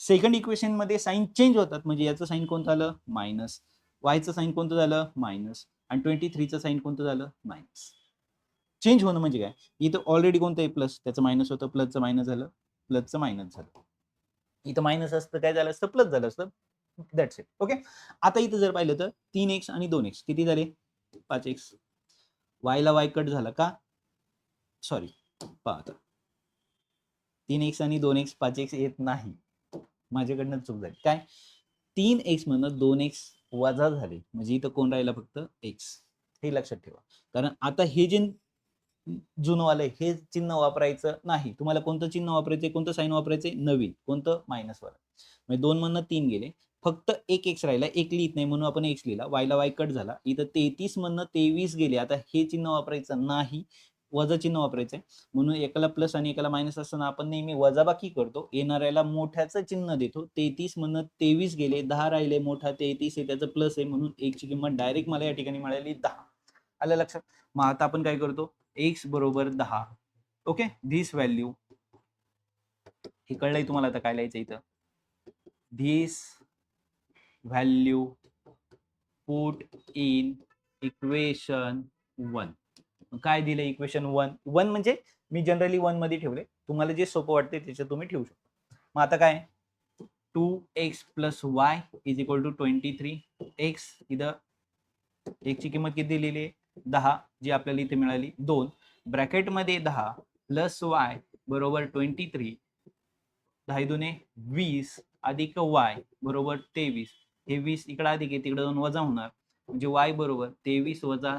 सेकंड इक्वेशन मध्ये साइन चेंज होतात म्हणजे याचं साइन कोणतं आलं? मायनस. वायचं साइन कोणतं झालं? मायनस. आणि 23चं साइन कोणतं झालं? मायनस. चेंज होणं म्हणजे काय? इथं ऑलरेडी कोणतं आहे? प्लस. त्याचं मायनस होतं, प्लसचं मायनस झालं, प्लसचं मायनस झालं. इथं मायनस असतं काय झालं असतं? प्लस झालं असतं. That's it. ओके. आता इथं जर पाहिलं तर 3x आणि 2x किती झाले? 5x. वायला वाय कट झाला का? सॉरी, पहा आता 3x आणि 2x 5x येत नाही. माझ्याकडनं चूक झाली. काय? 3x मधनं 2x वजा झाले म्हणजे इथं कोण राहिला? फक्त x. हे लक्षात ठेवा. कारण आता हे जे जुनवालं आहे हे चिन्ह वापरायचं नाही. तुम्हाला कोणतं चिन्ह वापरायचंय? कोणतं साइन वापरायचंय? नवीन. कोणतं? मायनस वाला. म्हणजे 2 मधनं 3 गेले. फक्त एक x राहिला. एक लिहित नाही म्हणून आपण x लिहिला. वायला वाय कट झाला. इथं 33 मधनं 23 गेले. आता हे चिन्ह वापरायचं नाही. वजा चिन्ह वापरायचंय. म्हणून एकाला प्लस आणि एकाला मायनस असताना आपण नेहमी वजाबाकी करतो. येणाऱ्याला मोठ्याचं चिन्ह देतो. 33 मधनं 23 गेले. 10 राहिले. मोठा 33 आहे त्याचं प्लस आहे म्हणून x ची किंमत डायरेक्ट मला या ठिकाणी मिळाली 10. आलं लक्षात? मग आता आपण काय करतो? x बरोबर 10. ओके. धिस व्हॅल्यू हे कळलंय तुम्हाला आता काय लिहायचं इथं? This value put in equation 1. काय दिलं इक्वेशन 1? 1 म्हणजे मी जनरली 1 मध्ये ठेवले. तुम्हाला जे सोपं वाटते त्याच्यात तुम्ही ठेवू शकता. मग आता काय? 2x plus Y is equal to 23. x इथं x ची किंमत किती दिलेली आहे? 10 जी आपल्याला इथे मिळाली 2 ब्रॅकेटमध्ये 10 प्लस वाय बरोबर 23. 10 दुने 20 अधिक वाय बरोबर 23. हे 20 इकडे अधिक आहे तिकडे जाऊन वजा होणार म्हणजे y बरोबर 23 वजा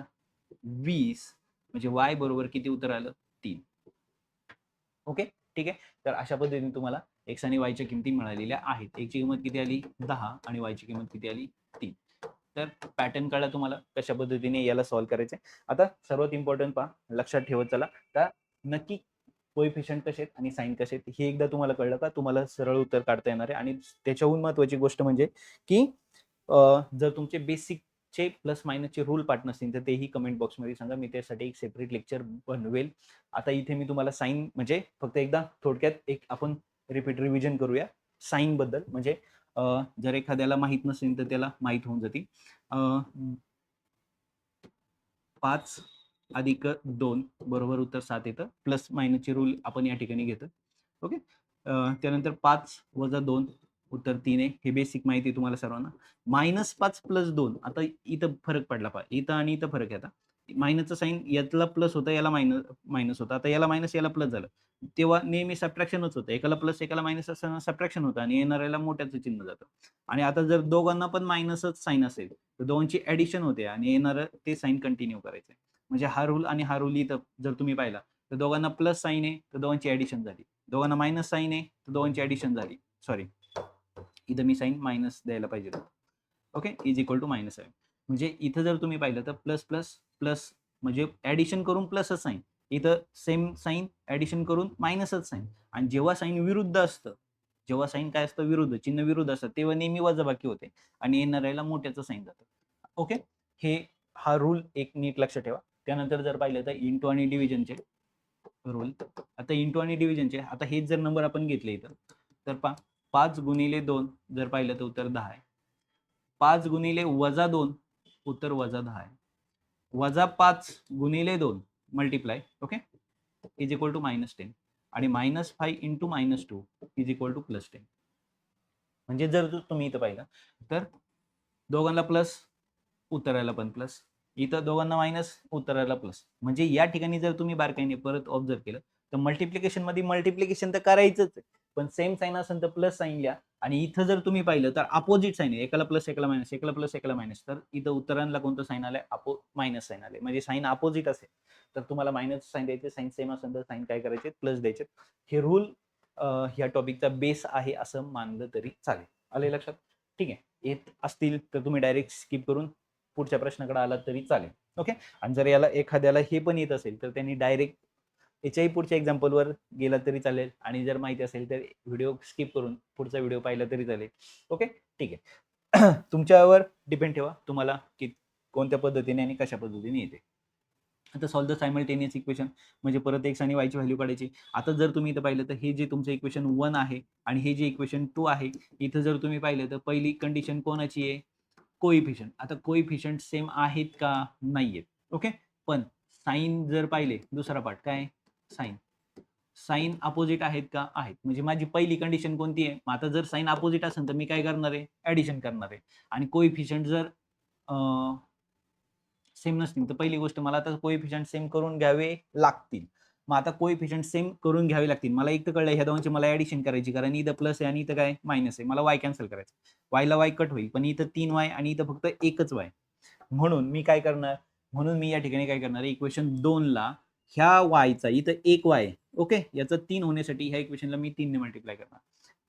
20 म्हणजे y बरोबर किती उत्तर आलं? 3. ओके. ठीक आहे. तर अशा पद्धतीने तुम्हाला x आणि y च्या किमती मिळालेल्या आहेत. x ची किंमत किती आली? 10 आणि y ची किंमत किती आली? 3. तर पॅटर्न कळला तुम्हाला कशा पद्धतीने याला सॉल्व्ह करायचे. आता सर्वात इम्पॉर्टंट पहा, लक्षात ठेवत चला का नक्की कोएफिशियंट कसे आहेत आणि साइन कसे आहेत हे एकदा तुम्हाला कळलं का तुम्हाला सरळ उत्तर काढता येणार आहे. आणि त्याच्याहून महत्त्वाची गोष्ट म्हणजे की जर तुमचे बेसिकचे प्लस मायनसचे रूल पाठ नसतील तर तेही कमेंट बॉक्समध्ये सांगा. मी त्यासाठी एक सेपरेट लेक्चर बनवेल. आता इथे मी तुम्हाला साइन म्हणजे फक्त एकदा थोडक्यात एक आपण रिव्हिजन करूया साइन बद्दल. म्हणजे जर एखाद्याला माहित नसेल तर त्याला माहित होऊन जातील. 5 अधिक 2 बरोबर उत्तर 7 येतं. प्लस मायनसचे रूल आपण या ठिकाणी घेतो. ओके. त्यानंतर 5 वजा 2 उत्तर 3 आहे. हे बेसिक माहिती तुम्हाला सर्वांना. -5 प्लस 2 आता इथं फरक पडला पहा. इथं आणि इथं फरक आहे आता. मायनसचा साइन याला प्लस होता याला मायनस होता. आता याला मायनस याला प्लस झालं. तेव्हा नेहमी सबट्रॅक्शनच होतं. एकाला प्लस एकाला मायनस असताना सबट्रॅक्शन होतं आणि येणाऱ्याला मोठ्याचं चिन्ह जातं. आणि आता जर दोघांना पण मायनसच साइन असेल तर दोघांची ॲडिशन होते आणि येणारं ते साइन कंटिन्यू करायचं. म्हणजे हा रूल आणि हा रूल इथं जर तुम्ही पाहिला तर दोघांना प्लस साइन आहे तर दोघांची ॲडिशन झाली. दोघांना मायनस साइन आहे तर दोघांची ॲडिशन झाली. सॉरी, इथं मी साइन मायनस द्यायला पाहिजे. Okay, is equal to -7. म्हणजे इथं जर तुम्ही पाहिलं तर प्लस प्लस प्लस म्हणजे ऍडिशन करून प्लसच साईन, इथं सेम साईन ऍडिशन करून मायनसच साईन. आणि जेव्हा साईन विरुद्ध असतं, जेव्हा साईन काय असतं विरुद्ध, चिन्ह विरुद्ध असतं, तेव्हा नेहमी वजाबाकी होते आणि येणाऱ्याला मोठ्याचं साईन जातं. ओके, हे हा रूल एक नीट लक्षात ठेवा. त्यानंतर जर पाहिलं तर इंटू आणि डिव्हिजनचे रूल. आता इंटू आणि डिव्हिजनचे, आता हेच जर नंबर आपण घेतले इथं तर 5 गुणिले 2 जर पाहिलं तर उत्तर 10 आहे. 5 गुणिले -2 उत्तर -10 आहे. -5 गुणिले 2 multiply, okay, is equal to -10 आणि -5 इंटू -2 इज इक्वल टू +10. म्हणजे जर तुम्ही इथं पाहिलं तर दोघांना प्लस, उत्तराला पण प्लस, इथं दोघांना मायनस, उत्तराला प्लस. म्हणजे या ठिकाणी जर तुम्ही बारकाईने परत ऑब्झर्व केलं तर मल्टिप्लिकेशन मध्ये मल्टिप्लिकेशन तर करायचंच आहे, पण सेम साईन असेल तर प्लस साईन लिहा. आणि इथं जर तुम्ही पाहिलं तर अपोजिट साईन आहे, एकाला प्लस एकाला मायनस, एकाला प्लस एकाला मायनस, तर इथं उत्तरांना कोणतं साईन आलंय, मायनस साईन आले. म्हणजे साईन अपोजिट असेल तर तुम्हाला मायनस साईन द्यायचे, साईन सेम असेल तर साईन काय करायचे, प्लस द्यायचे. हे रूल ह्या टॉपिकचा बेस आहे असं मानलं तरी चालेल. आले लक्षात? ठीक आहे. येत असतील तर तुम्ही डायरेक्ट स्किप करून पुढच्या प्रश्नाकडे आलात तरी चालेल. ओके, आणि जर याला एखाद्याला हे पण येत असेल तर त्यांनी डायरेक्ट याच्याही पुढच्या एक्झाम्पलवर गेला तरी चालेल, आणि जर माहिती असेल तर व्हिडिओ स्किप करून पुढचा व्हिडिओ पाहिला तरी चालेल. ओके, ठीक आहे. तुमच्यावर डिपेंड ठेवा तुम्हाला की कोणत्या पद्धतीने आणि कशा पद्धतीने येते. आता सॉल्व द सायमल्टेनियस इक्वेशन म्हणजे परत एक्स आणि वायची व्हॅल्यू काढायची. आता जर तुम्ही इथं पाहिलं तर हे जे तुमचं इक्वेशन 1 आहे आणि हे जे इक्वेशन 2 आहे, इथं जर तुम्ही पाहिलं तर पहिली कंडिशन कोणाची आहे, कोइफिशियंट. आता कोइफिशियंट सेम आहेत का, नाहीयेत. ओके, पण साईन जर पाहिले, दुसरा पार्ट काय, साईन साईन अपोजिट आहेत का, आहेत. म्हणजे माझी पहिली कंडिशन कोणती आहे, आता जर साईन अपोजिट असेल तर मी काय करणार आहे, ऍडिशन करणार आहे. आणि कोइफिशियंट जर सेम नसतील तर पहिली गोष्ट मला आता कोएफिशियंट सेम करून घ्यावे लागतील. मग आता कोएफिशियंट सेम करून घ्यावे लागतील. मला एक तर कळलं ह्या दोघांची मला ऍडिशन करायची, कारण इथं प्लस आहे आणि इथं काय मायनस आहे. मला वाय कॅन्सल करायचं, वायला वाय कट होईल, पण इथं 3y आणि इथं फक्त एकच वाय. म्हणून मी काय करणार, म्हणून मी या ठिकाणी काय करणार, इक्वेशन 2 ला ह्या वायचा इथं एक वाय, ओके, याचं 3 होण्यासाठी ह्या इक्वेशनला मी 3 ने मल्टिप्लाय करणार.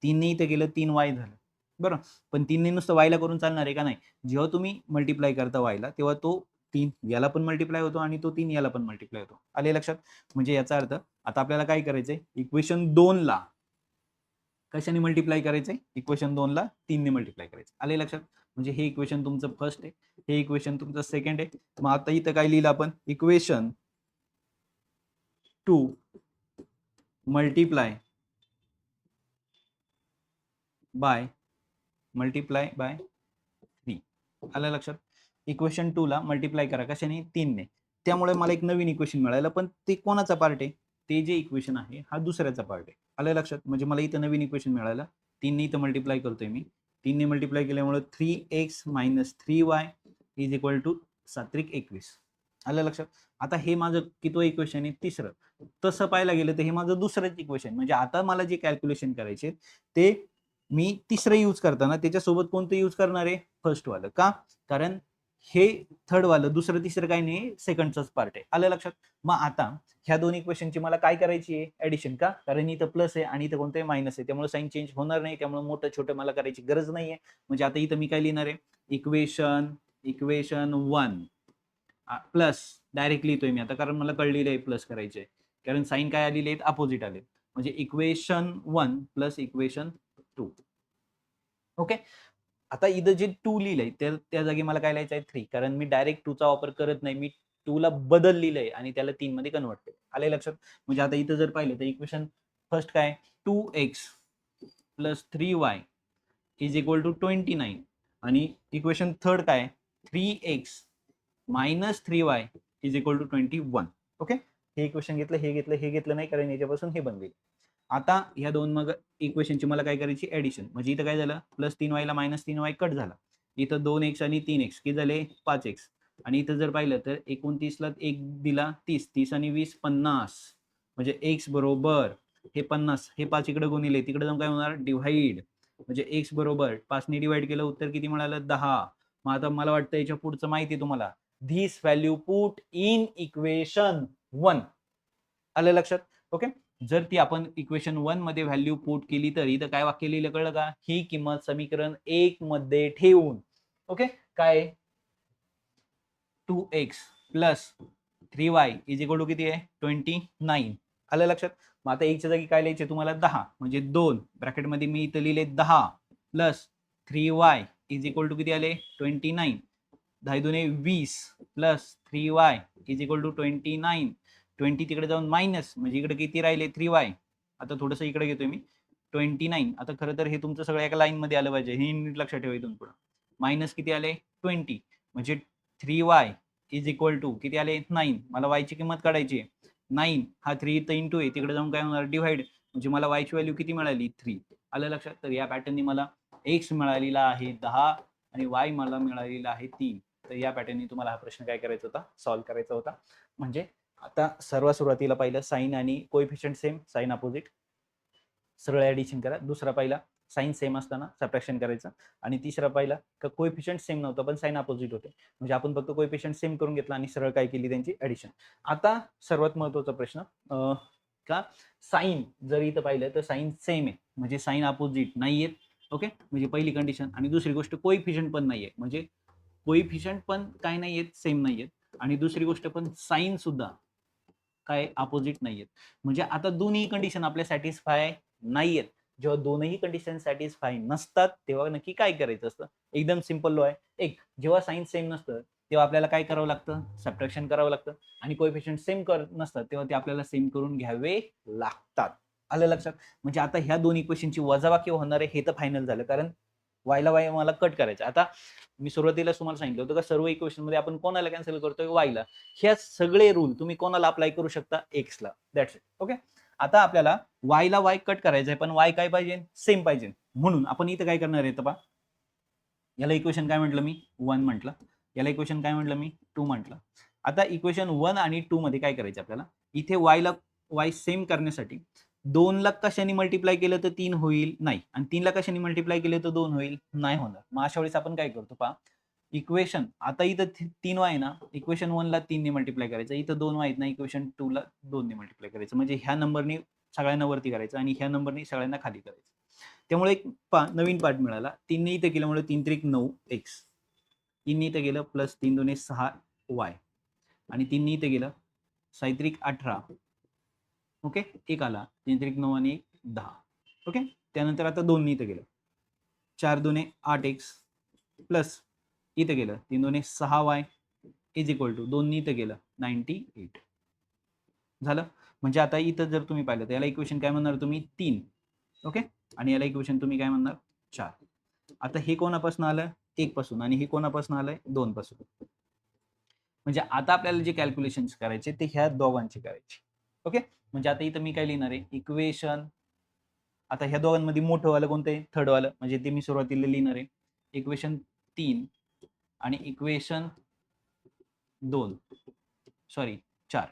3 ने इथं गेलं 3y झालं, बरं. पण 3 ने नुसतं वायला करून चालणार आहे का, नाही. जेव्हा तुम्ही मल्टिप्लाय करता वायला तेव्हा तो 3 याला पण मल्टिप्लाय होतो आणि तो 3 याला पण मल्टिप्लाय होतो. आले लक्षात? म्हणजे याचा अर्थ आता आपल्याला काय करायचंय, इक्वेशन 2 ला कशाने मल्टिप्लाय करायचंय, इक्वेशन 2 ला 3 ने मल्टिप्लाय करायचं. आले लक्षात? म्हणजे हे इक्वेशन तुमचं फर्स्ट आहे, हे इक्वेशन तुमचं सेकंड आहे. मग आता इथं काय लिहिलं आपण, इक्वेशन 2 मल्टिप्लाय बाय 3. आलं लक्षात? इक्वेशन 2 ला मल्टिप्लाय करा कशाने, 3 ने. त्यामुळे मला एक नवीन इक्वेशन मिळालं, पण ते कोणाचा पार्ट आहे, ते जे इक्वेशन आहे हा दुसऱ्याचा पार्ट आहे. आलं लक्षात? म्हणजे मला इथं नवीन इक्वेशन मिळालं, 3 ने इथं मल्टिप्लाय करतोय मी. 3 ने मल्टिप्लाय केल्यामुळे 3x - 3y is equal to 7 21. आलं लक्षात? आता हे माझं कितवं इक्वेशन आहे, तिसरं. तसं पाहायला गेलं तर हे माझं दुसरंच इक्वेशन. म्हणजे आता मला जे कॅल्क्युलेशन करायचे ते मी तिसरं यूज करताना त्याच्यासोबत कोणतं यूज करणार आहे, फर्स्ट वालं. का, कारण हे थर्ड वालं दुसरं तिसरं काही नाही, सेकंडचाच पार्ट आहे. आलं लक्षात? मग आता ह्या दोन इक्वेशनची मला काय करायची आहे, ऍडिशन. का, कारण इथं प्लस आहे आणि इथं कोणतं मायनस आहे, त्यामुळे साईन चेंज होणार नाही, त्यामुळे मोठं छोटं मला करायची गरज नाहीये. म्हणजे आता इथं मी काय लिहिणार आहे, इक्वेशन 1 प्लस डायरेक्टली लिहितोय मी आता, कारण मला कळलेलं आहे प्लस करायचे, कारण साईन काय आलेले आहेत, अपोजिट आले. म्हणजे इक्वेशन 1 प्लस इक्वेशन 2. ओके, आता इथं जे 2 लिहिलंय त्या जागी मला काय लिहायचं आहे, 3, कारण मी डायरेक्ट 2 चा वापर करत नाही, मी 2 ला बदल लिहिलंय आणि त्याला 3 मध्ये कन्वर्ट केलं. आले लक्षात? म्हणजे आता इथं जर पाहिलं तर इक्वेशन फर्स्ट काय, 2x plus 3y is equal to 29. आणि इक्वेशन थर्ड काय, 3x minus 3y is equal to 21. Okay, हे इक्वेशन घेतलं, हे घेतलं, हे घेतलं नाही, कारण याच्यापासून हे बनले. आता ह्या दोन मग इक्वेशनची मला काय करायची, ऍडिशन. म्हणजे इथं काय झालं, प्लस 3y ला मायनस 3y कट झाला. इथं 2x आणि 3x किती झाले, 5x. आणि इथं जर पाहिलं तर 29 ला 1 दिला 30, 30 आणि 20 50. म्हणजे x बरोबर हे 50, हे 5 इकडे गुणिले, तिकडे जाऊन काय होणार, डिव्हाइड. म्हणजे x बरोबर 5 ने डिवाइड केलं, उत्तर किती मिळालं, 10. मग आता मला वाटतं याच्या पुढचं माहिती आहे तुम्हाला, this value put in equation 1. आलं लक्षात? ओके, जर ती आपण इक्वेशन 1 मध्ये व्हॅल्यू पुट केली तर इथं काय वाक्य लिहिलं कळलं का, ही किंमत समीकरण 1 मध्ये ठेवून ओके, काय 2x plus 3y is equal to किती आहे 29. आलं लक्षात. मग आता एकच्या जागी काय लिहायचे तुम्हाला 10 म्हणजे 2 ब्रॅकेटमध्ये मी इथं लिहिले 10 plus 3y is equal to किती आले 29. 10 दुने 20 plus 3y is equal to 29. 20 तिकडे जाऊन मायनस म्हणजे इकडे किती राहिले 3y. आता थोडंसं इकडे घेतोय मी 29. आता खरं तर हे तुमचं सगळं एका लाईन मध्ये आलं पाहिजे, हे नीट लक्षात ठेवा इथून पुढे. मायनस किती आले 20 म्हणजे 3y इज इक्वल टू किती आले 9. मला y ची किंमत काढायची आहे. 9 हा 3 इथं इंटू आहे, तिकडे जाऊन काय होणार डिवाइड म्हणजे मला y ची व्हॅल्यू किती मिळाली 3. आलं लक्षात. तर या पॅटर्ननी मला x मिळालेला आहे 10 आणि y मला मिळालेला आहे 3. तर या पॅटर्ननी तुम्हाला हा प्रश्न काय करायचा होता सॉल्व्ह करायचा होता. म्हणजे आता सर्वात सुरुवातीला पाहिलं साइन आणि कोएफिशियंट सेम, साइन अपोजिट सरळ ऍडिशन करा. दुसरा पहिला साइन सेम असताना सबट्रॅक्शन करायचं. आणि तिसरा पहिला का कोएफिशियंट सेम नव्हतं पण साइन अपोजिट होते, म्हणजे आपण फक्त कोएफिशियंट सेम करून घेतला आणि सरळ काय केली त्यांची ऍडिशन. आता सर्वात महत्त्वाचा प्रश्न का साइन जर इथं पाहिलं तर साइन सेम आहे म्हणजे साइन अपोजिट नाहीयेत. ओके, म्हणजे पहिली कंडिशन. आणि दुसरी गोष्ट कोएफिशियंट पण नाहीये म्हणजे कोएफिशियंट पण काय नाहीयेत सेम नाहीयेत. आणि दुसरी गोष्ट पण साइन सुद्धा काय अपोजिट नाहीयेत. म्हणजे आता दोन्ही कंडिशन आपल्या सॅटिस्फाय नाहीयेत. जेव्हा दोनही कंडिशन सॅटिस्फाय नसतात तेव्हा नक्की काय करायचं असतं. एकदम सिंपल लो आहे. एक, जेव्हा साइन सेम नसतं तेव्हा आपल्याला काय करावं लागतं सबट्रॅक्शन करावं लागतं. आणि कोएफिशियंट सेम नसतात तेव्हा ते आपल्याला सेम करून घ्यावे लागतात. आलं लक्षात. म्हणजे आता ह्या दोन इक्वेशनची वजाबाकी होणार आहे हे तर फायनल झालं, कारण वायला वाय मला कट करायचं. आता मी सुरुवातीला तुम्हाला सांगितलं होतं का सर्व इक्वेशन मध्ये आपण कोणाला कॅन्सल करतोय वायला. ह्या सगळे रूल तुम्ही कोणाला अप्लाय करू शकता एक्सला. That's it. ओके, आता आपल्याला वायला वाय कट करायचं आहे पण वाय काय पाहिजे सेम पाहिजे. म्हणून आपण इथं काय करणार आहे तर याला इक्वेशन काय म्हटलं मी 1 म्हटलं, याला इक्वेशन काय म्हटलं मी 2 म्हटलं. आता इक्वेशन 1 आणि 2 मध्ये काय करायचं आपल्याला, इथे वायला वाय सेम करण्यासाठी 2 ला कशाने मल्टिप्लाय केलं तर 3 होईल नाही, आणि 3 ला कशाने मल्टिप्लाय केलं तर 2 होईल नाही होणार. मग अशा वेळेस आपण काय करतो पहा, इक्वेशन आता इथं 3 वाय ना, इक्वेशन 1 ला 3 ने मल्टिप्लाय करायचं, इथं 2 वाय ना इक्वेशन 2 ला 2 ने मल्टिप्लाय करायचं. म्हणजे ह्या नंबरने सगळ्यांना वरती करायचं आणि ह्या नंबरने सगळ्यांना खाली करायचं. त्यामुळे एक नवीन पार्ट मिळाला. 3 ने इथं केल्यामुळे 3 त्रिक 9 एक्स, 3 ने इथं गेलं प्लस 3 दुने 6 वाय आणि 3 ने इथं गेलं 6 त्रिक 18. ओके, एक आला 3 त्रिक 9 आणि 10. ओके, त्यानंतर आता 2 ने इथं गेलं 4 दुने 8 एक्स प्लस इथं गेलं 3 दुने 6 वाय इज इक्वल टू 2 ने इथं गेलं 98 झालं. म्हणजे आता इथं जर तुम्ही पाहिलं तर याला इक्वेशन काय म्हणणार तुम्ही 3. ओके, आणि याला इक्वेशन तुम्ही काय म्हणणार 4. आता हे कोणापासून आलं 1 पासून आणि हे कोणापासून आलंय 2 पासून. म्हणजे आता आपल्याला जे कॅल्क्युलेशन्स करायचे ते ह्या दोघांचे करायचे. ओके, म्हणजे आता इथं मी काय लिहिणार आहे इक्वेशन, आता ह्या दोघांमध्ये मोठं वालं कोणतं आहे थर्ड वालं, म्हणजे ते मी सुरुवातीला लिहिणार आहे इक्वेशन 3 आणि इक्वेशन 2 सॉरी 4.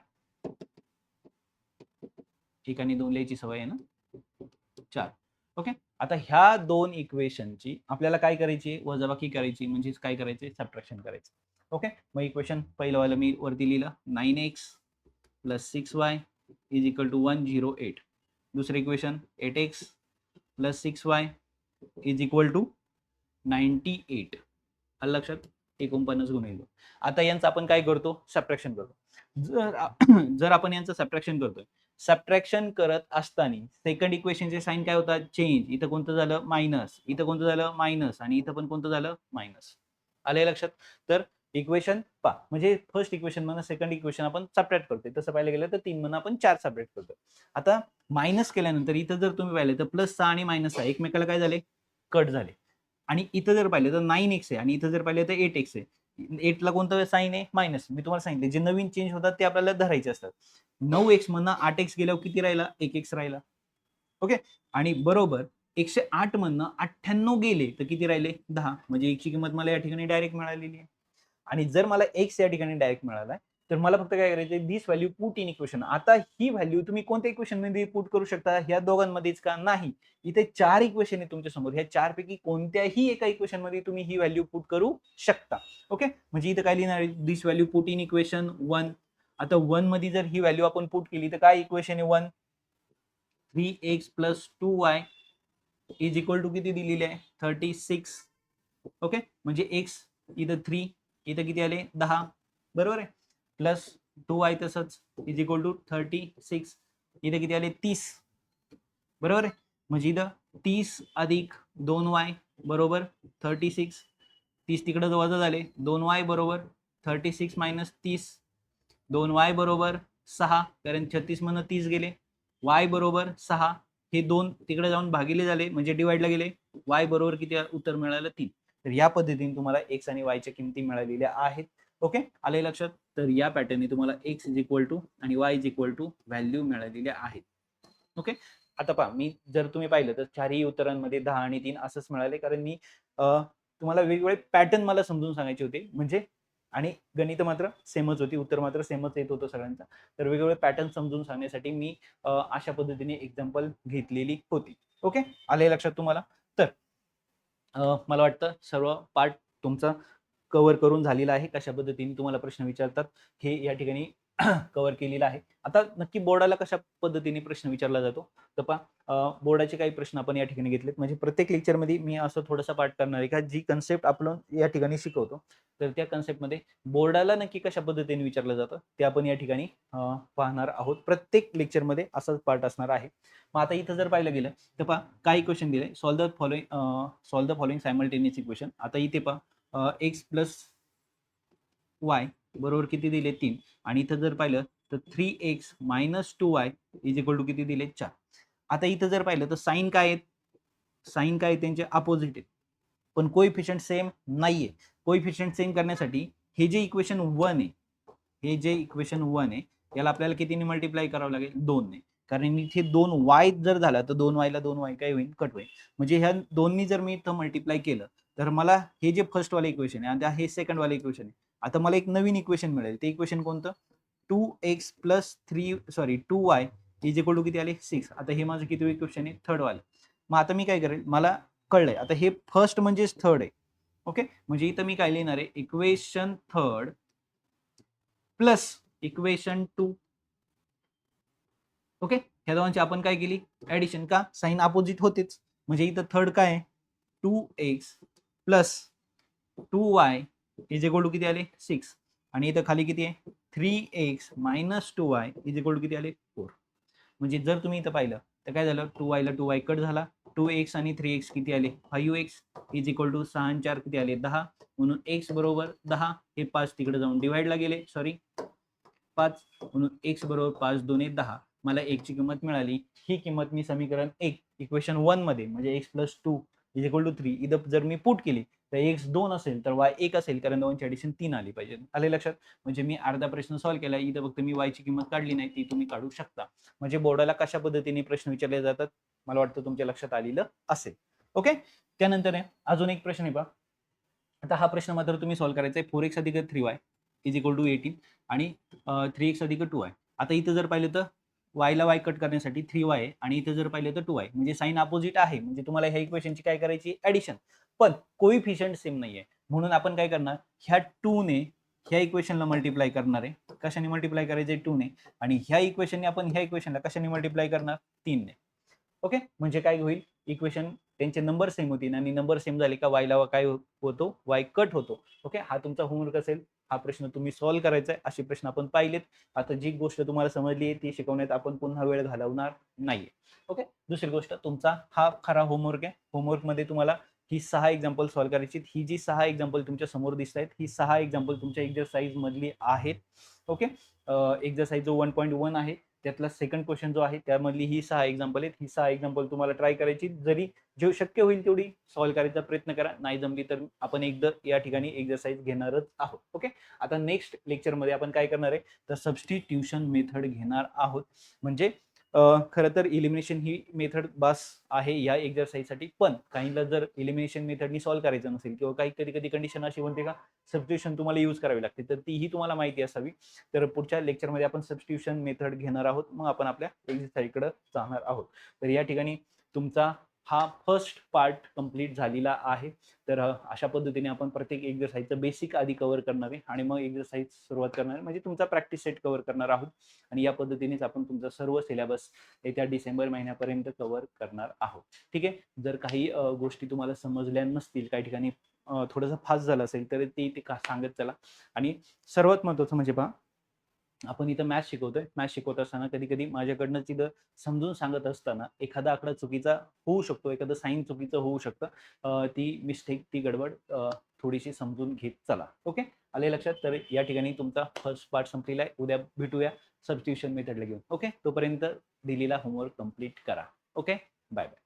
एक आणि 2 लिहायची सवय आहे ना 4. ओके, आता ह्या दोन इक्वेशनची आपल्याला काय करायची वजाबाकी करायची, म्हणजे काय करायचे सबट्रॅक्शन करायचं. ओके, मग इक्वेशन पहिलं वाला मी वरती लिहिलं 9x plus 6y is equal to 108. दुसरं equation 8x plus 6y is equal to 98. आलं लक्षात. 49 गुणिले 2. आता यांचं आपण काय करतो सबट्रॅक्शन करतो. जर आपण यांचं सबट्रॅक्शन करतोय, सबट्रॅक्शन करत असताना सेकंड इक्वेशनचे साइन काय होतात चेंज. इथं कोणतं झालं मायनस, इथं कोणतं झालं मायनस आणि इथं पण कोणतं झालं मायनस. आलंय लक्षात. तर इक्वेशन म्हणजे फर्स्ट इक्वेशन म्हणून सेकंड इक्वेशन आपण सबट्रॅक्ट करतोय, तसं पाहिलं गेलं तर 3 म्हणून आपण 4 सबट्रॅक्ट करतोय. आता मायनस केल्यानंतर इथं जर तुम्ही पाहिलं तर प्लस 6 आणि मायनस 6 एकमेकाला काय झाले कट झाले. आणि इथं जर पाहिलं तर 9x आहे आणि इथं जर पाहिलं तर 8x आहे. 8 ला कोणतं साइन आहे मायनस. मी तुम्हाला सांगितले जे नवीन चेंज होतात ते आपल्याला धरायचे असतात. 9x मधनं 8x गेल्यावर किती राहिला 1x राहिला. ओके, आणि बरोबर 108 मधनं 98 गेले तर किती राहिले 10. म्हणजे x ची किंमत मला या ठिकाणी डायरेक्ट मिळालेली आहे. आणि जर मला x या ठिकाणी डायरेक्ट मिळालाय तर मला फक्त काय करायचं दिस व्हॅल्यू पुट इन इक्वेशन. आता ही व्हॅल्यू तुम्ही कोणत्या इक्वेशन मध्ये पुट करू शकता ह्या दोघांमध्येच का नाही. इथे 4 इक्वेशन आहे तुमच्या समोर, ह्या 4 पैकी कोणत्याही एका इक्वेशन मध्ये तुम्ही ही व्हॅल्यू पुट करू शकता. ओके, म्हणजे इथं काय लिहिणार आहे दिस व्हॅल्यू पुट इन इक्वेशन 1. आता 1 मध्ये जर ही व्हॅल्यू आपण पुट केली तर काय इक्वेशन आहे 1 3x plus 2y is equal to किती दिलेली आहे 36. ओके, म्हणजे एक्स इथं 3, इथं किती आले 10, बरोबर आहे, प्लस 2y तसंच इज इक्वल टू 36, इथं किती आले 30, बरोबर आहे, म्हणजे इथं 30 अधिक 2y बरोबर 36, 30 तिकडे वजा झाले, 2y बरोबर 36 मायनस 30, 2y बरोबर 6, कारण 36 मधनं 30 गेले, y बरोबर 6, हे 2 तिकडे जाऊन भागिले झाले म्हणजे डिवाइडला गेले, y बरोबर किती उत्तर मिळालं 3. तर या पद्धतीने तुम्हाला x आणि y च्या किमती मिळालेल्या आहेत. ओके, आले लक्षात. तर या पॅटर्नने तुम्हाला x इज इक्वल टू आणि y is equal to value मिळालेल्या आहेत. ओके, आता पहा, मी जर तुम्ही पाहिलं तर चारही उत्तरांमध्ये 10 आणि 3 असंच मिळाले, कारण मी तुम्हाला वेगवेगळे पॅटर्न मला समजून सांगायचे होते, म्हणजे आणि गणित मात्र सेमच होती, उत्तर मात्र सेमच येत होतं सगळ्यांचा. तर वेगवेगळे पॅटर्न समजून सांगण्यासाठी मी अशा पद्धतीने एक्झाम्पल घेतलेली होती. ओके, आले लक्षात तुम्हाला. तर मला वाटतं सर्व पार्ट तुमचा कव्हर करून झालेला आहे. कशा पद्धतीने तुम्हाला प्रश्न विचारतात हे या ठिकाणी कव्हर केलेलं आहे. आता नक्की बोर्डाला कशा पद्धतीने प्रश्न विचारला जातो, तर पहा, बोर्डाचे काही प्रश्न आपण या ठिकाणी घेतलेत. म्हणजे प्रत्येक लेक्चरमध्ये मी असं थोडासा पार्ट करणार आहे का जी कन्सेप्ट आपण या ठिकाणी शिकवतो, तर त्या कन्सेप्टमध्ये बोर्डाला नक्की कशा पद्धतीने विचारलं जातं ते आपण या ठिकाणी पाहणार आहोत. प्रत्येक लेक्चरमध्ये असाच पार्ट असणार आहे. मग आता इथं जर पाहिलं गेलं तर पहा, काही क्वेश्चन दिले, solve the following simultaneous equation. आता इथे पहा, एक्स प्लस वाय बरोबर किती दिले 3, आणि इथं जर पाहिलं तर 3x minus 2y is equal to किती दिले 4. आता इथं जर पाहिलं तर साईन काय आहेत, साईन काय त्यांचे अपोजिट आहेत, पण कोइफिशियंट सेम नाहीये. कोइफिशियंट सेम करण्यासाठी हे जे इक्वेशन 1 आहे, हे जे इक्वेशन 1 आहे याला आपल्याला कितीने मल्टिप्लाय करावं लागेल, 2 ने. कारण इथे 2y जर झाला तर 2y ला 2y काय होईल, कट होईल. म्हणजे ह्या दोन्ही जर मी इथं मल्टिप्लाय केलं तर मला हे जे फर्स्ट वाले इक्वेशन आहे आणि हे सेकंड वाले इक्वेशन आहे, आता मला एक नवीन इक्वेशन मिळेल. ते इक्वेशन कोणतं, 2x plus 2y is equal to किती आले 6. आता हे माझं किती इक्वेशन आहे, थर्ड वाले. मग आता मी काय करेल, मला कळलंय आता हे फर्स्ट म्हणजेच थर्ड आहे. ओके, म्हणजे इथं मी काय लिहिणार आहे, equation third plus equation 2. Okay, ह्या दोघांची आपण काय केली, ऍडिशन. का, साइन अपोजिट होतेच, म्हणजे इथं थर्ड काय आहे, 2x plus 2y is equal to किती आले 6, आणि इथं खाली किती आहे 3x minus 2y is equal to किती आले 4. म्हणजे जर तुम्ही इथं पाहिलं तर काय झालं, 2y ला 2y कट झाला, 2x आणि 3x किती आले 5x इज इक्वल टू 6 आणि 4 किती आले 10, म्हणून x बरोबर 10, हे 5 तिकडे जाऊन डिवाइडला गेले, सॉरी 5, म्हणून x बरोबर 5 2 10. मला x ची किंमत मिळाली. ही किंमत मी समीकरण 1 इक्वेशन 1 मध्ये म्हणजे x plus 2 is equal to 3 इथं जर मी पुट केली तर x 2 असेल तर y 1 असेल, कारण दोनची ऍडिशन 3 आली पाहिजे. आले लक्षात. म्हणजे मी अर्धा प्रश्न सॉल्व्ह केला, इथं फक्त मी y ची किंमत काढली नाही, ती तुम्ही काढू शकता. म्हणजे बोर्डाला कशा पद्धतीने प्रश्न विचारले जातात मला वाटतं तुमच्या लक्षात आलेलं असेल. ओके, त्यानंतर अजून एक प्रश्न आहे पहा. आता हा प्रश्न मात्र तुम्ही सॉल्व्ह करायचा आहे, 4x अधिक 3y इज इक्वल टू 18 आणि 3x अधिक 2y. आता इथं जर पाहिलं तर y ला y कट करण्यासाठी 3y आहे, आणि इथं जर पाहिलं तर 2y, म्हणजे साइन अपोजिट आहे, म्हणजे तुम्हाला ह्या इक्वेशनची काय करायची, ऍडिशन. पण कोइफिशियंट सेम नाहीये, म्हणून आपण काय करणार, ह्या 2 ने ह्या इक्वेशनला मल्टिप्लाय करणार आहे. कशाने मल्टिप्लाय करायचे, 2 ने, आणि ह्या इक्वेशनने आपण ह्या इक्वेशनला कशाने मल्टिप्लाय करणार, 3 ने. ओके, म्हणजे काय होईल, इक्वेशन त्यांचे नंबर सेम होतील, आणि नंबर सेम झाले का वायला काय होतो, वाय कट होतो. ओके, हा तुमचा होमवर्क असेल. हा प्रश्न तुम्ही सॉल्व्ह करायचा आहे. असे प्रश्न आपण पाहिलेत. आता जी गोष्ट तुम्हाला समजली आहे ती शिकवण्यात आपण पुन्हा वेळ घालवणार नाहीये. ओके, दुसरी गोष्ट, तुमचा हा खरा होमवर्क आहे. होमवर्क मध्ये तुम्हाला ही 6 एक्झाम्पल सॉल्व्ह करायची. ही जी 6 एक्झाम्पल तुमच्या समोर दिसत आहेत, ही 6 एक्झाम्पल तुमच्या एक्झरसाइज मधली आहेत. ओके, एक्झरसाइज जो 1.1 आहे त्यातला सेकंड क्वेश्चन जो आहे त्यामधली ही 6 एक्झाम्पल आहेत. ही 6 एक्झाम्पल तुम्हाला ट्राय करायची, जरी जे शक्य होईल तेवढी सॉल्व्ह करायचा प्रयत्न करा. नाही जमली तर आपण एकदा या ठिकाणी एक्झरसाइज घेणारच आहोत. ओके, आता नेक्स्ट लेक्चरमध्ये आपण काय करणार आहे, तर सबस्टिट्यूशन मेथड घेणार आहोत. म्हणजे खरं तर इलिमिनेशन ही मेथड बास आहे या एक्झरसाइजसाठी, पण काहींना जर इलिमिनेशन मेथडनी सॉल्व्ह करायचं नसेल, किंवा काही कधी कधी कंडिशन अशी म्हणते का सबस्टिट्यूशन तुम्हाला यूज करावी लागते, तर तीही तुम्हाला माहिती असावी. तर पुढच्या लेक्चरमध्ये आपण सबस्टिट्यूशन मेथड घेणार आहोत, मग आपण आपल्या एक्झरसाइजकडे जाणार आहोत. तर या ठिकाणी तुमचा हा फर्स्ट पार्ट कंप्लीट झालेला आहे. तर अशा पद्धतीने आपण प्रत्येक एक्झरसाइजचं बेसिक आधी कव्हर करणार आहे, आणि मग एक्झरसाइज सुरुवात करणार आहे, म्हणजे तुमचा प्रॅक्टिस सेट कव्हर करणार आहोत. आणि या पद्धतीनेच आपण तुमचा सर्व सिलेबस येत्या डिसेंबर महिन्यापर्यंत कव्हर करणार आहोत. ठीक आहे, जर काही गोष्टी तुम्हाला समजल्या नसतील, काही ठिकाणी थोडंसं फास्ट झालं असेल तर ती ती सांगत चला. आणि सर्वात महत्त्वाचं म्हणजे पहा, आपण इथं मॅथ्स शिकवतोय. मॅथ्स शिकवत असताना कधी-कधी माझ्याकडनं तिथं समजून सांगत असताना एखादा आकडा चुकीचा होऊ शकतो, एखादं साइन चुकीचं होऊ शकतं. ती मिस्टेक, ती गडबड थोडीशी समजून घेत चला. ओके. आले लक्षात? तर या ठिकाणी तुमचा फर्स्ट पार्ट संपलेला आहे. उद्या भेटूया सबस्टिट्यूशन मेथडला घेऊन. ओके. तोपर्यंत दिलेला होमवर्क कंप्लीट करा. ओके. Bye bye.